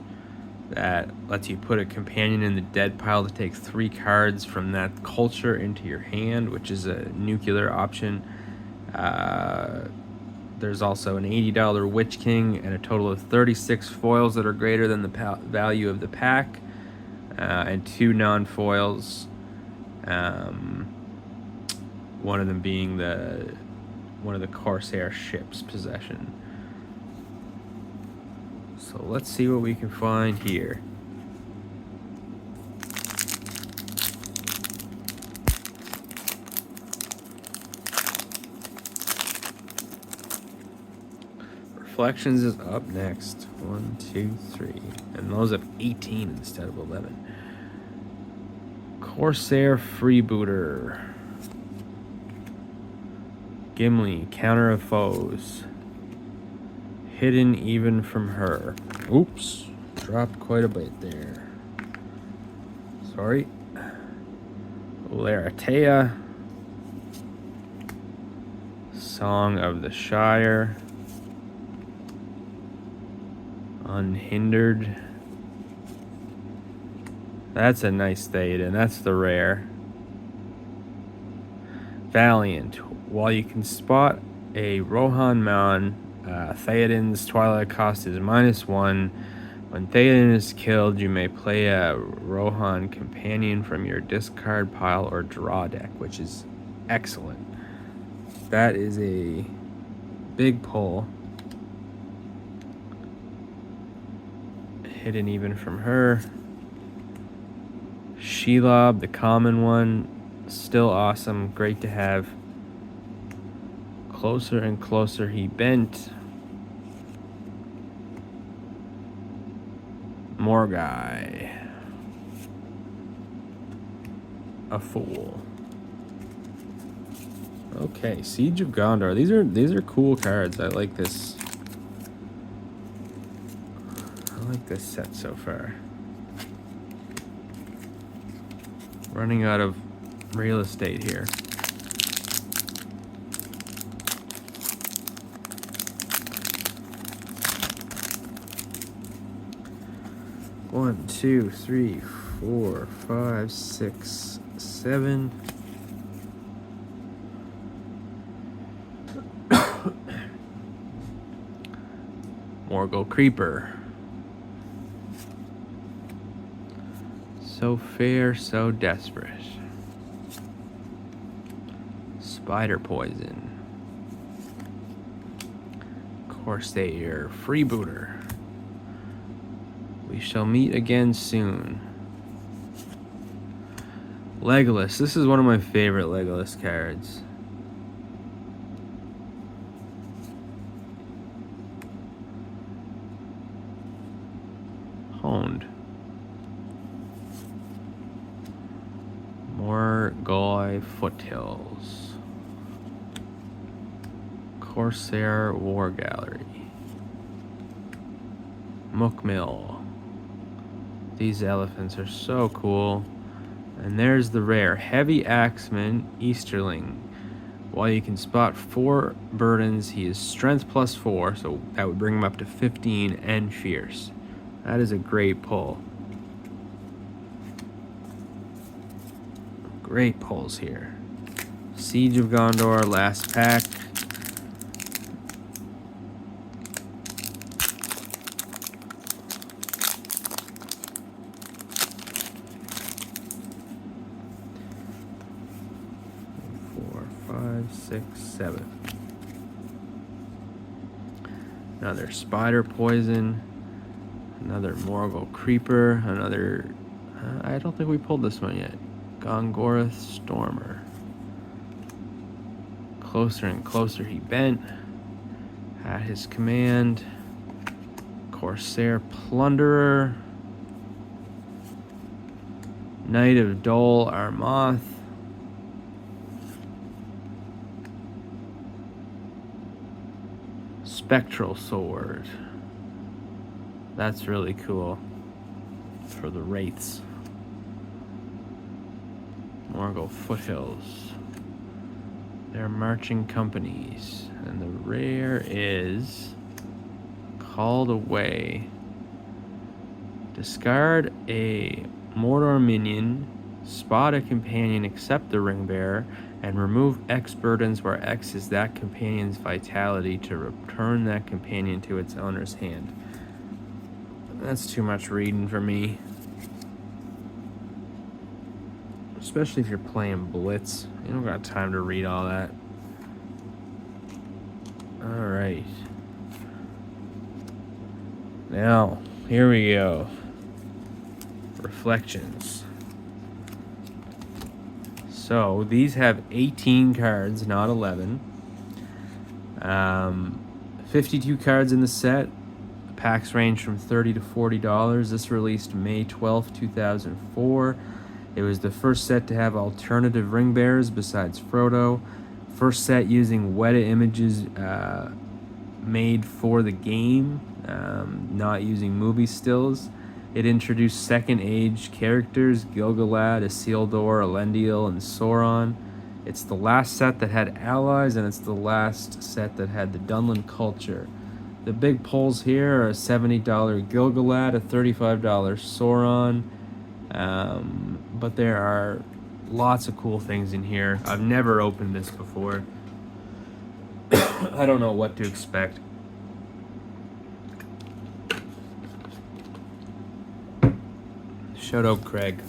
that lets you put a companion in the dead pile to take 3 cards from that culture into your hand, which is a nuclear option. There's also an $80 Witch King and a total of 36 foils that are greater than the value of the pack, and 2 non-foils, one of them being one of the Corsair ships' possession. So let's see what we can find here. Reflections is up next. 1, 2, 3. And those have 18 instead of 11. Corsair Freebooter. Gimli, Counter of Foes. Hidden Even from Her. Oops. Dropped quite a bit there. Sorry. Laratea. Song of the Shire. Unhindered. That's a nice Theoden. That's the rare. Valiant. While you can spot a Rohan Mon, Theoden's Twilight cost is -1. When Theoden is killed, you may play a Rohan companion from your discard pile or draw deck, which is excellent. That is a big pull. Hidden Even from Her. Shelob, the common one, still awesome. Great to have. Closer and Closer He Bent. Morgai. A Fool. Okay, Siege of Gondor. These are cool cards. I like this. like this set so far. Running out of real estate here. One, two, three, 4, 5, 6, 7. Morgul Creeper. So fair, so desperate. Spider Poison. Corsair Freebooter. We shall meet again soon. Legolas. This is one of my favorite Legolas cards. Honed. Morgul Foothills. Corsair War Gallery. Mookmill. These elephants are so cool. And there's the rare Heavy Axeman Easterling. While you can spot 4 burdens, he is strength +4, so that would bring him up to 15, and fierce. That is a great pull. Great pulls here. Siege of Gondor, last pack. Six, 7. Another Spider Poison. Another Morgul Creeper. Another... I don't think we pulled this one yet. Gongoroth Stormer. Closer and closer he bent. At his command. Corsair Plunderer. Knight of Dol Armoth. Spectral Sword. That's really cool for the wraiths. Morgul Foothills. They're marching companies. And the rare is Called Away. Discard a Mordor minion, spot a companion except the ring bearer, and remove X burdens where X is that companion's vitality to return that companion to its owner's hand. That's too much reading for me. Especially if you're playing Blitz. You don't got time to read all that. Alright. Now, here we go. Reflections. So these have 18 cards, not 11. 52 cards in the set. Packs range from $30 to $40. This released May 12th, 2004. It was the first set to have alternative ring bearers besides Frodo. First set using Weta images made for the game, not using movie stills. It introduced Second Age characters, Gil-galad, Isildur, Elendil, and Sauron. It's the last set that had allies, and it's the last set that had the Dunland culture. The big pulls here are a $70 Gil-galad, a $35 Sauron, but there are lots of cool things in here. I've never opened this before. I don't know what to expect. Shout out Craig.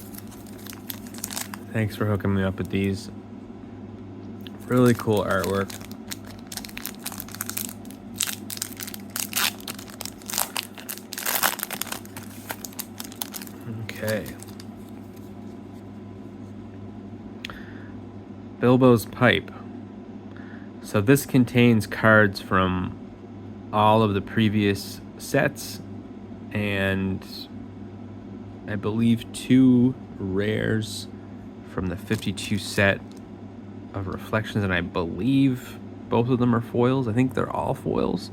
Thanks for hooking me up with these. Really cool artwork. Okay. Bilbo's Pipe. So this contains cards from all of the previous sets and I believe 2 rares from the 52 set of Reflections, and I believe both of them are foils. I think they're all foils.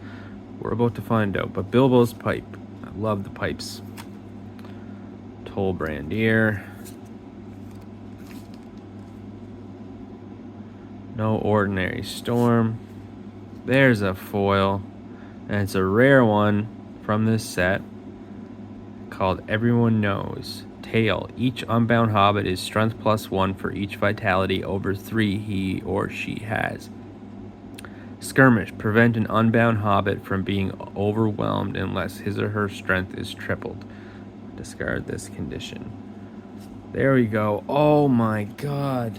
We're about to find out. But Bilbo's Pipe, love the pipes. Toll Brandier. No Ordinary Storm. There's a foil, and it's a rare one from this set called Everyone Knows. Tail. Each unbound hobbit is strength +1 for each vitality over 3 he or she has. Skirmish. Prevent an unbound hobbit from being overwhelmed unless his or her strength is tripled. Discard this condition. There we go. Oh my god.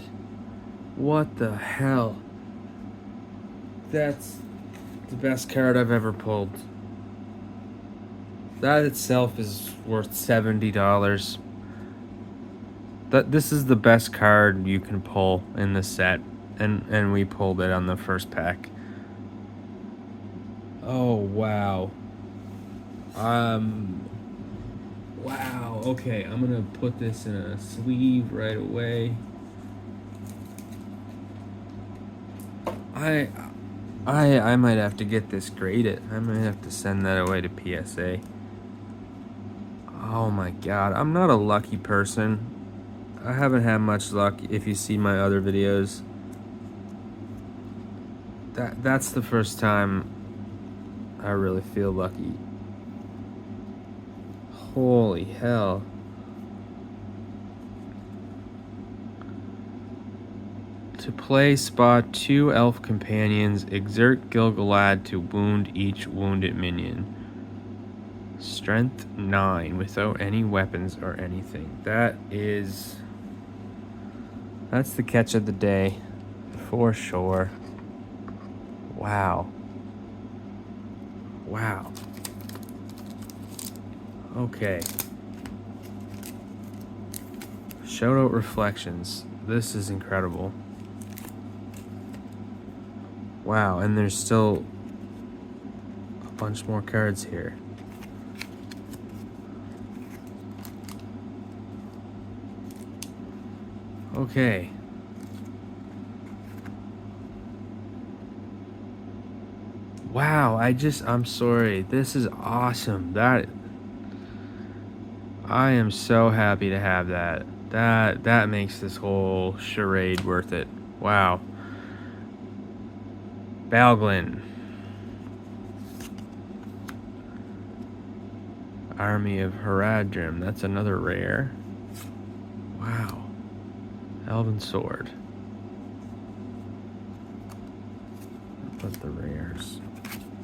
What the hell? That's the best card I've ever pulled. That itself is worth $70. This is the best card you can pull in the set, and we pulled it on the first pack. Oh wow. Wow. Okay, I'm gonna put this in a sleeve right away. I might have to get this graded. I might have to send that away to PSA. Oh my god, I'm not a lucky person. I haven't had much luck if you see my other videos. That's the first time I really feel lucky. Holy hell. To play, spot 2 elf companions. Exert Gil-galad to wound each wounded minion. Strength 9 without any weapons or anything. That's the catch of the day for sure. Wow. Wow. Okay. Shoutout Reflections. This is incredible. Wow, and there's still a bunch more cards here. Okay. Wow, I'm sorry. This is awesome. I am so happy to have that. That makes this whole charade worth it. Wow. Balglin. Army of Haradrim. That's another rare. Wow. Elven Sword. Put the rares.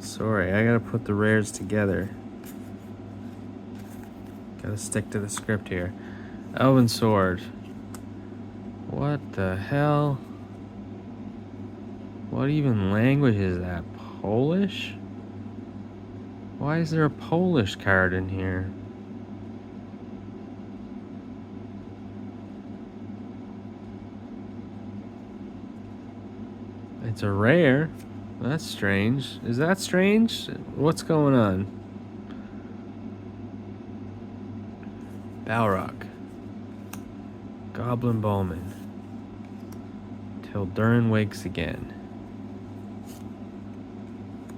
Sorry, I gotta put the rares together. Gotta stick to the script here. Elven Sword. What the hell? What even language is that? Polish? Why is there a Polish card in here? It's a rare. That's strange. Is that strange? What's going on? Balrog. Goblin Bowman. Till Durin wakes again.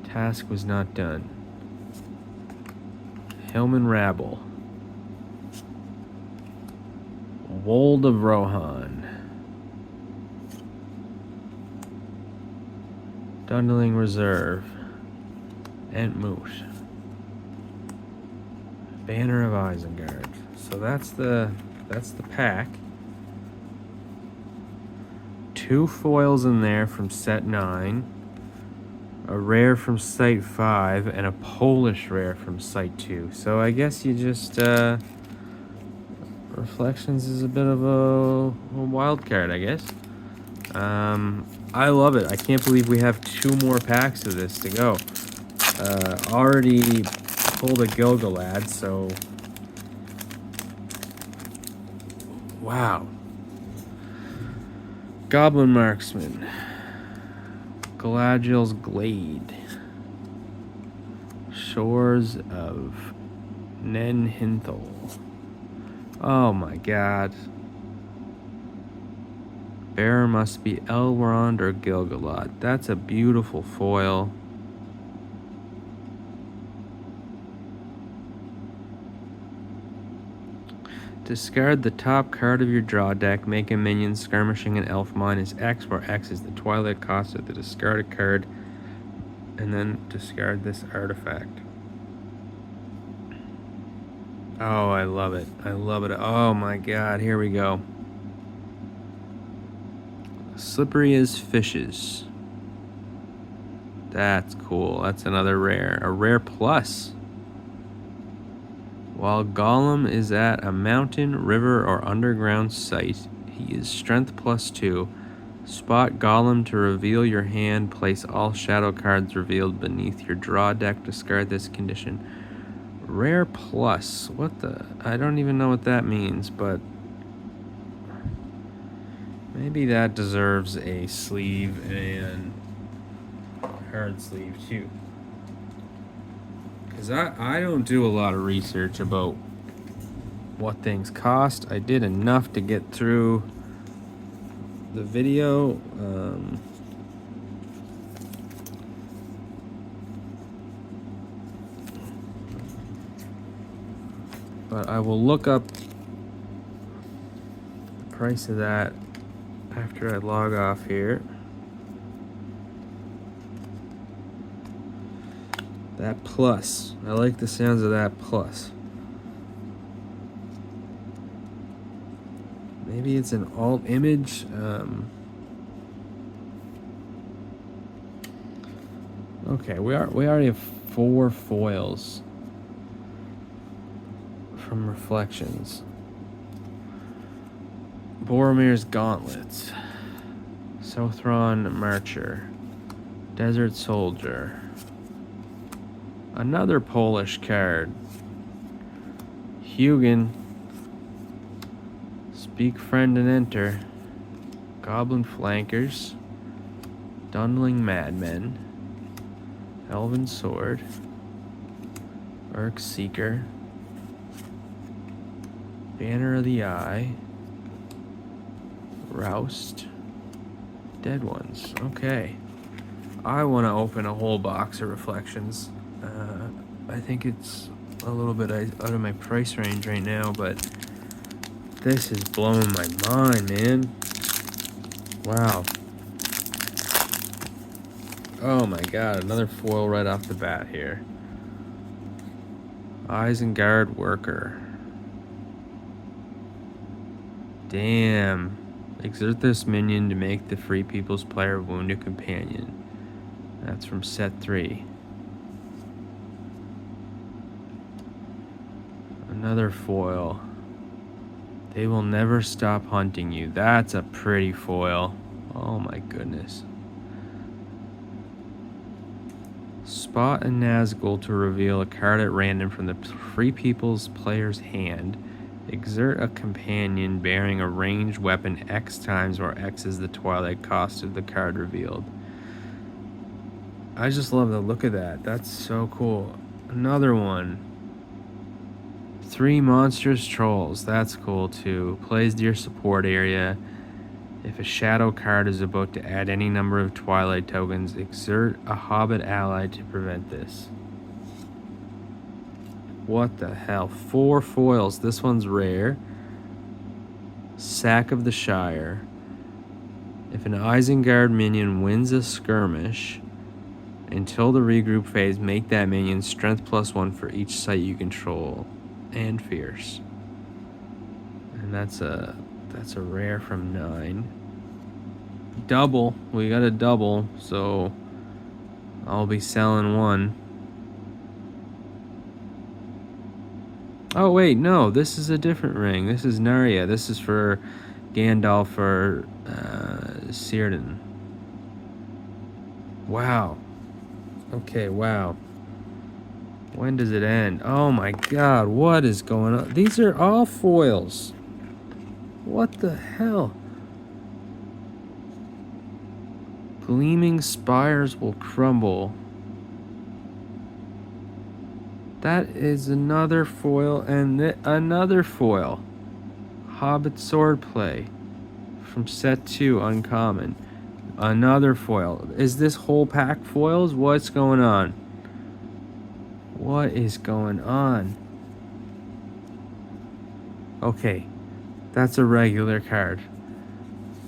Task was not done. Hillman Rabble. Wold of Rohan. Dundling Reserve. Entmoot. Banner of Isengard. So that's the pack. 2 foils in there from set 9. A rare from Site 5 and a Polish rare from Site 2. So I guess you just Reflections is a bit of a wild card, I guess. I love it. I can't believe we have 2 more packs of this to go. Already pulled a Gil-galad, so wow. Goblin Marksman. Galadriel's Glade. Shores of Nenhinthal. Oh my god. Bearer must be Elrond or Gil-galad. That's a beautiful foil. Discard the top card of your draw deck. Make a minion skirmishing an elf -X, where X is the twilight cost of the discarded card. And then discard this artifact. Oh, I love it. I love it. Oh my god, here we go. Slippery as fishes. That's cool. That's another rare. A rare plus. While Golem is at a mountain, river, or underground site, he is strength +2. Spot Golem to reveal your hand. Place all shadow cards revealed beneath your draw deck. Discard this condition. Rare plus. What the? I don't even know what that means, but maybe that deserves a sleeve and card sleeve too. Because I don't do a lot of research about what things cost. I did enough to get through the video. But I will look up the price of that after I log off here. That plus. I like the sounds of that plus. Maybe it's an alt image. Okay, we already have 4 foils from Reflections. Boromir's Gauntlets, Southron Marcher, Desert Soldier, another Polish card, Hugin, Speak Friend and Enter, Goblin Flankers, Dundling Madmen, Elven Sword, Urk Seeker, Banner of the Eye, Roust, Dead Ones. Okay. I want to open a whole box of Reflections. I think it's a little bit out of my price range right now, but this is blowing my mind, man. Wow. Oh my god, another foil right off the bat here. Isengard Worker. Damn. Exert this minion to make the Free People's player Wounded Companion. That's from set 3. Another foil. They will never stop hunting you. That's a pretty foil. Oh my goodness. Spot a Nazgul to reveal a card at random from the Free People's player's hand. Exert a companion bearing a ranged weapon X times, where X is the twilight cost of the card revealed. I just love the look of that. That's so cool. Another one. 3 monstrous trolls. That's cool too. Plays to your support area. If a shadow card is about to add any number of twilight tokens, exert a hobbit ally to prevent this. What the hell? 4 foils. This one's rare. Sack of the Shire. If an Isengard minion wins a skirmish, until the regroup phase, make that minion strength +1 for each site you control, and fierce. And that's a rare from 9. Double. We got a double, so I'll be selling one. Oh wait, no, this is a different ring. This is Narya. This is for Gandalf or Círdan. Wow. Okay, wow. When does it end? Oh my god, what is going on? These are all foils. What the hell? Gleaming spires will crumble. That is another foil and another foil. Hobbit Swordplay from set 2, uncommon. Another foil. Is this whole pack foils? What's going on? What is going on? Okay, that's a regular card.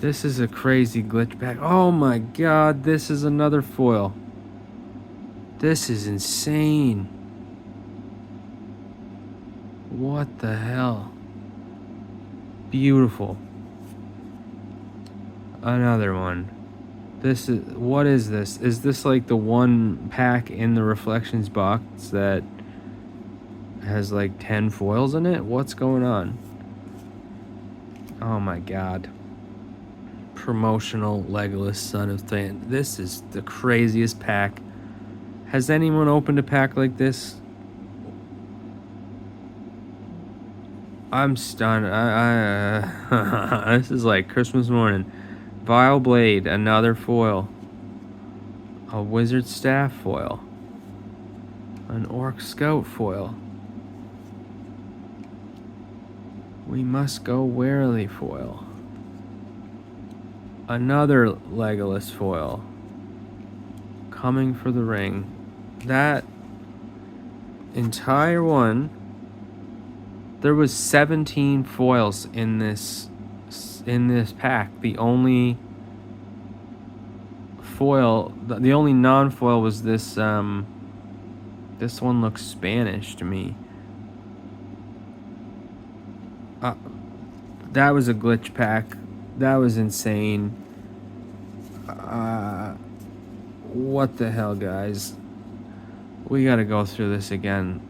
This is a crazy glitch pack. Oh my god, this is another foil. This is insane. What the hell? Beautiful. Another one. This is, what is this? Is this like the one pack in the Reflections box that has like 10 foils in it? What's going on? Oh my god. Promotional Legolas Son of Thanos. This is the craziest pack. Has anyone opened a pack like this? I'm stunned. This is like Christmas morning. Vile Blade, another foil. A Wizard Staff foil. An Orc Scout foil. We Must Go Warily foil. Another Legolas foil. Coming for the Ring. That entire one, there was 17 foils in this pack. The only foil, the only non-foil was this. This one looks Spanish to me. That was a glitch pack. That was insane. What the hell, guys? We gotta go through this again.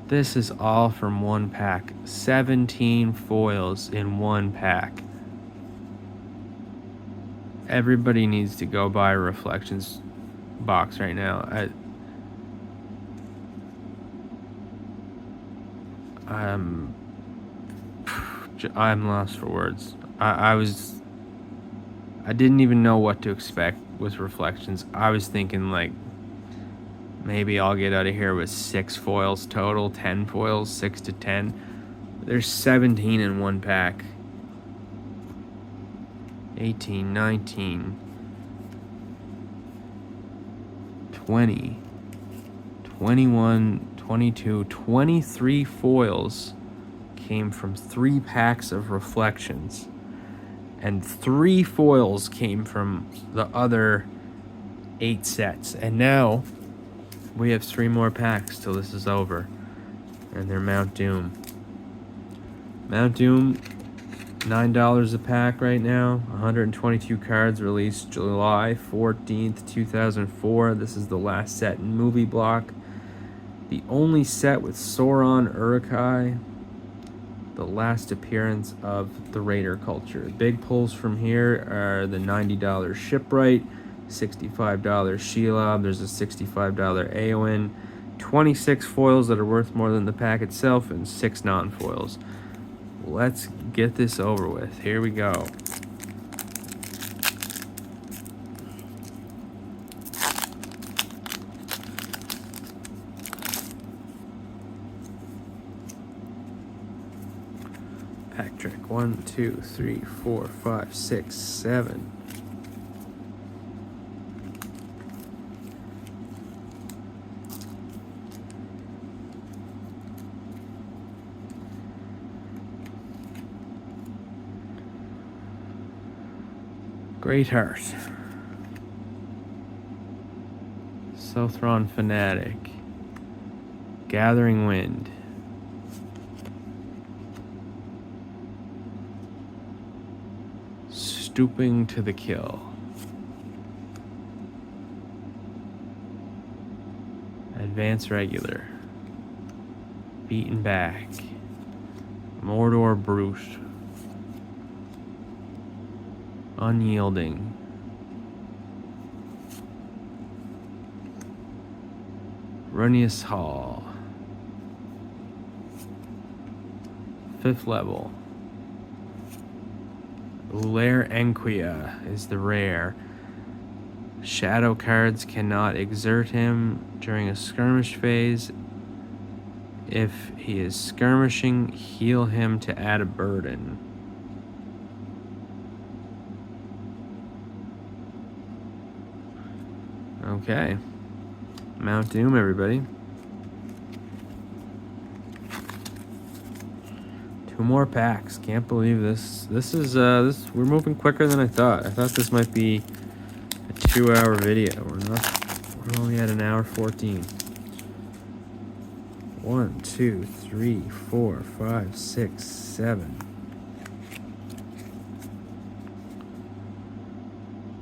This is all from one pack. 17 foils in one pack. Everybody needs to go buy a Reflections box right now. I'm lost for words. I didn't even know what to expect with Reflections. I was thinking like maybe I'll get out of here with 6 foils total, 10 foils, 6 to 10. There's 17 in one pack. 18, 19, 20, 21, 22, 23 foils came from 3 packs of Reflections. And 3 foils came from the other 8 sets. And now we have 3 more packs till this is over. And they're Mount Doom. Mount Doom, $9 a pack right now. 122 cards, released July 14th, 2004. This is the last set in movie block. The only set with Sauron Uruk-hai. The last appearance of the Raider culture. Big pulls from here are the $90 Shipwright, $65 Shelob, there's a $65 Eowyn, 26 foils that are worth more than the pack itself, and 6 non-foils. Let's get this over with. Here we go. Pack trick 1, 2, 3, 4, 5, 6, 7. Greatheart. Southron Fanatic. Gathering Wind. Stooping to the Kill. Advance Regular. Beaten Back. Mordor Brute. Unyielding. Runius Hall. 5th level. Ulair Enquia is the rare. Shadow cards cannot exert him during a skirmish phase. If he is skirmishing, heal him to add a burden. Okay. Mount Doom, everybody. 2 more packs. Can't believe this. This is we're moving quicker than I thought. I thought this might be a 2-hour video. We're only at 1:14. 1, 2, 3, 4, 5, 6, 7.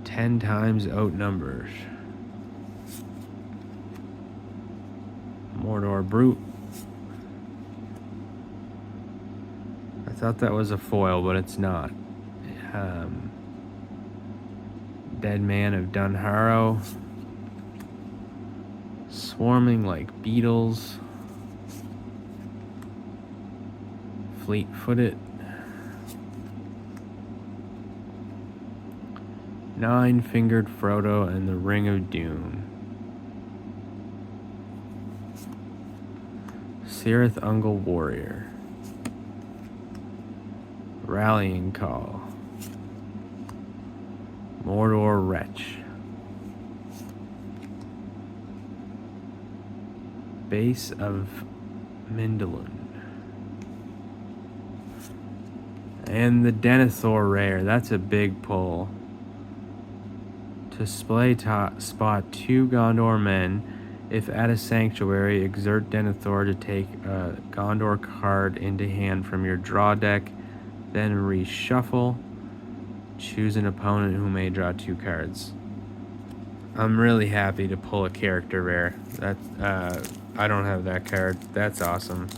10 times outnumbered. Mordor Brute. I thought that was a foil, but it's not. Dead Man of Dunharrow. Swarming like beetles. Fleet-footed. 9-fingered Frodo and the Ring of Doom. Cirith Ungol Warrior. Rallying Call. Mordor Wretch. Base of Mindolin. And the Denethor Rare. That's a big pull. To spot 2 Gondor men. If at a sanctuary, exert Denethor to take a Gondor card into hand from your draw deck. Then reshuffle. Choose an opponent who may draw 2 cards. I'm really happy to pull a character rare. That I don't have that card. That's awesome.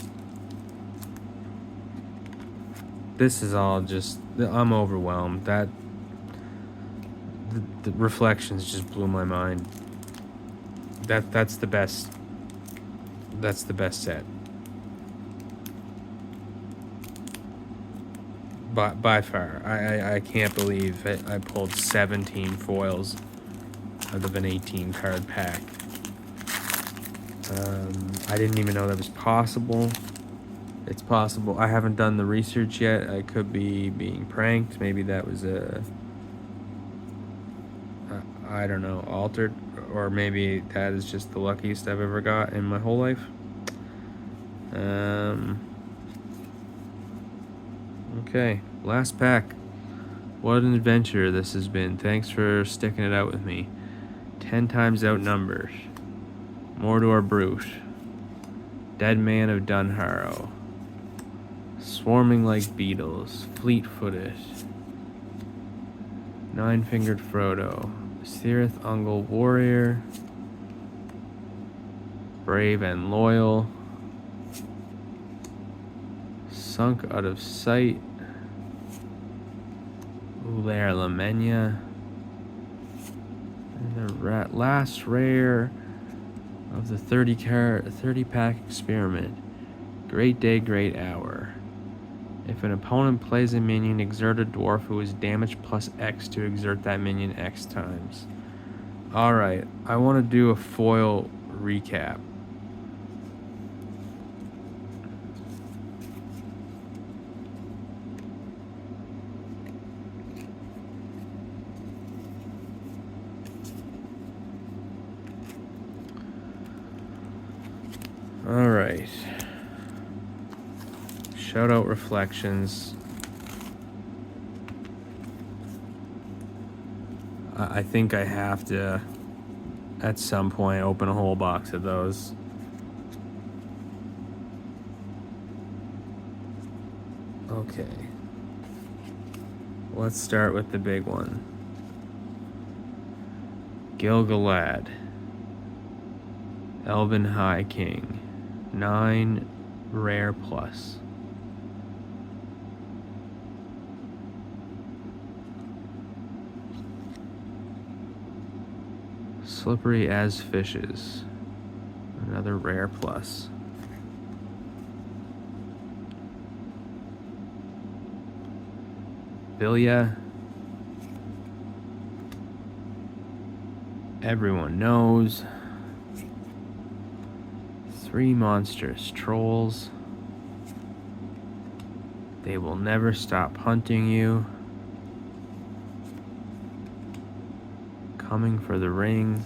This is all just... I'm overwhelmed. The reflections just blew my mind. That's the best. That's the best set. By far. I can't believe it. I pulled 17 foils out of an 18 card pack. I didn't even know that was possible. It's possible. I haven't done the research yet. I could be being pranked. Maybe that was I don't know, altered, or maybe that is just the luckiest I've ever got in my whole life. Okay, last pack. What an adventure this has been. Thanks for sticking it out with me. 10 times outnumbered. Mordor Brute. Dead Man of Dunharrow. Swarming like beetles. Fleet-footed. 9-fingered Frodo. Cirith Ungol Warrior. Brave and Loyal. Sunk Out of Sight. Ulair Lamenya. And the last rare of the 30 pack experiment. Great Day, Great Hour. If an opponent plays a minion, exert a dwarf who is damaged plus X to exert that minion X times. Alright, I want to do a foil recap. Alright. Shout out reflections. I think I have to, at some point, open a whole box of those. Okay. Let's start with the big one. Gil-galad. Elven High King. 9 rare plus. Slippery as Fishes. Another rare plus. Vilya. Everyone Knows. 3 monstrous trolls. They Will Never Stop Hunting You. Coming for the Ring.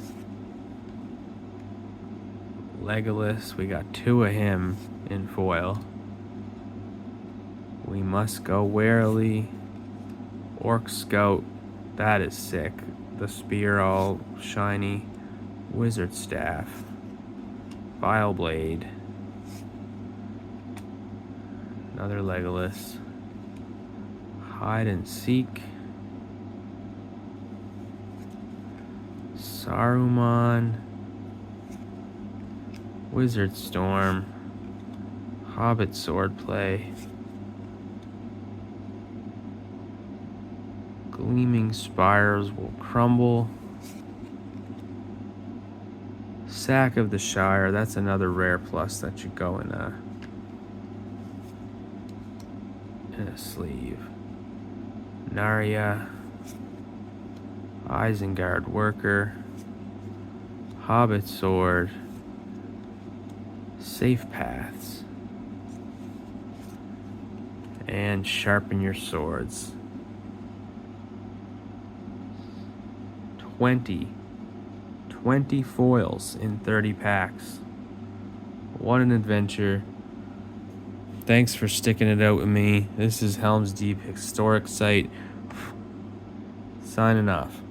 Legolas, we got 2 of him in foil. We must go warily. Orc Scout, that is sick. The spear all shiny. Wizard Staff. Vile Blade. Another Legolas. Hide and Seek. Saruman. Wizard Storm. Hobbit Swordplay. Gleaming Spires will crumble. Sack of the Shire, that's another rare plus that should go in a sleeve. Narya. Isengard Worker. Hobbit Sword. Safe Paths. And Sharpen Your Swords. 20 foils in 30 packs. What an adventure. Thanks for sticking it out with me. This is Helms Deep Historic Site. Signing off.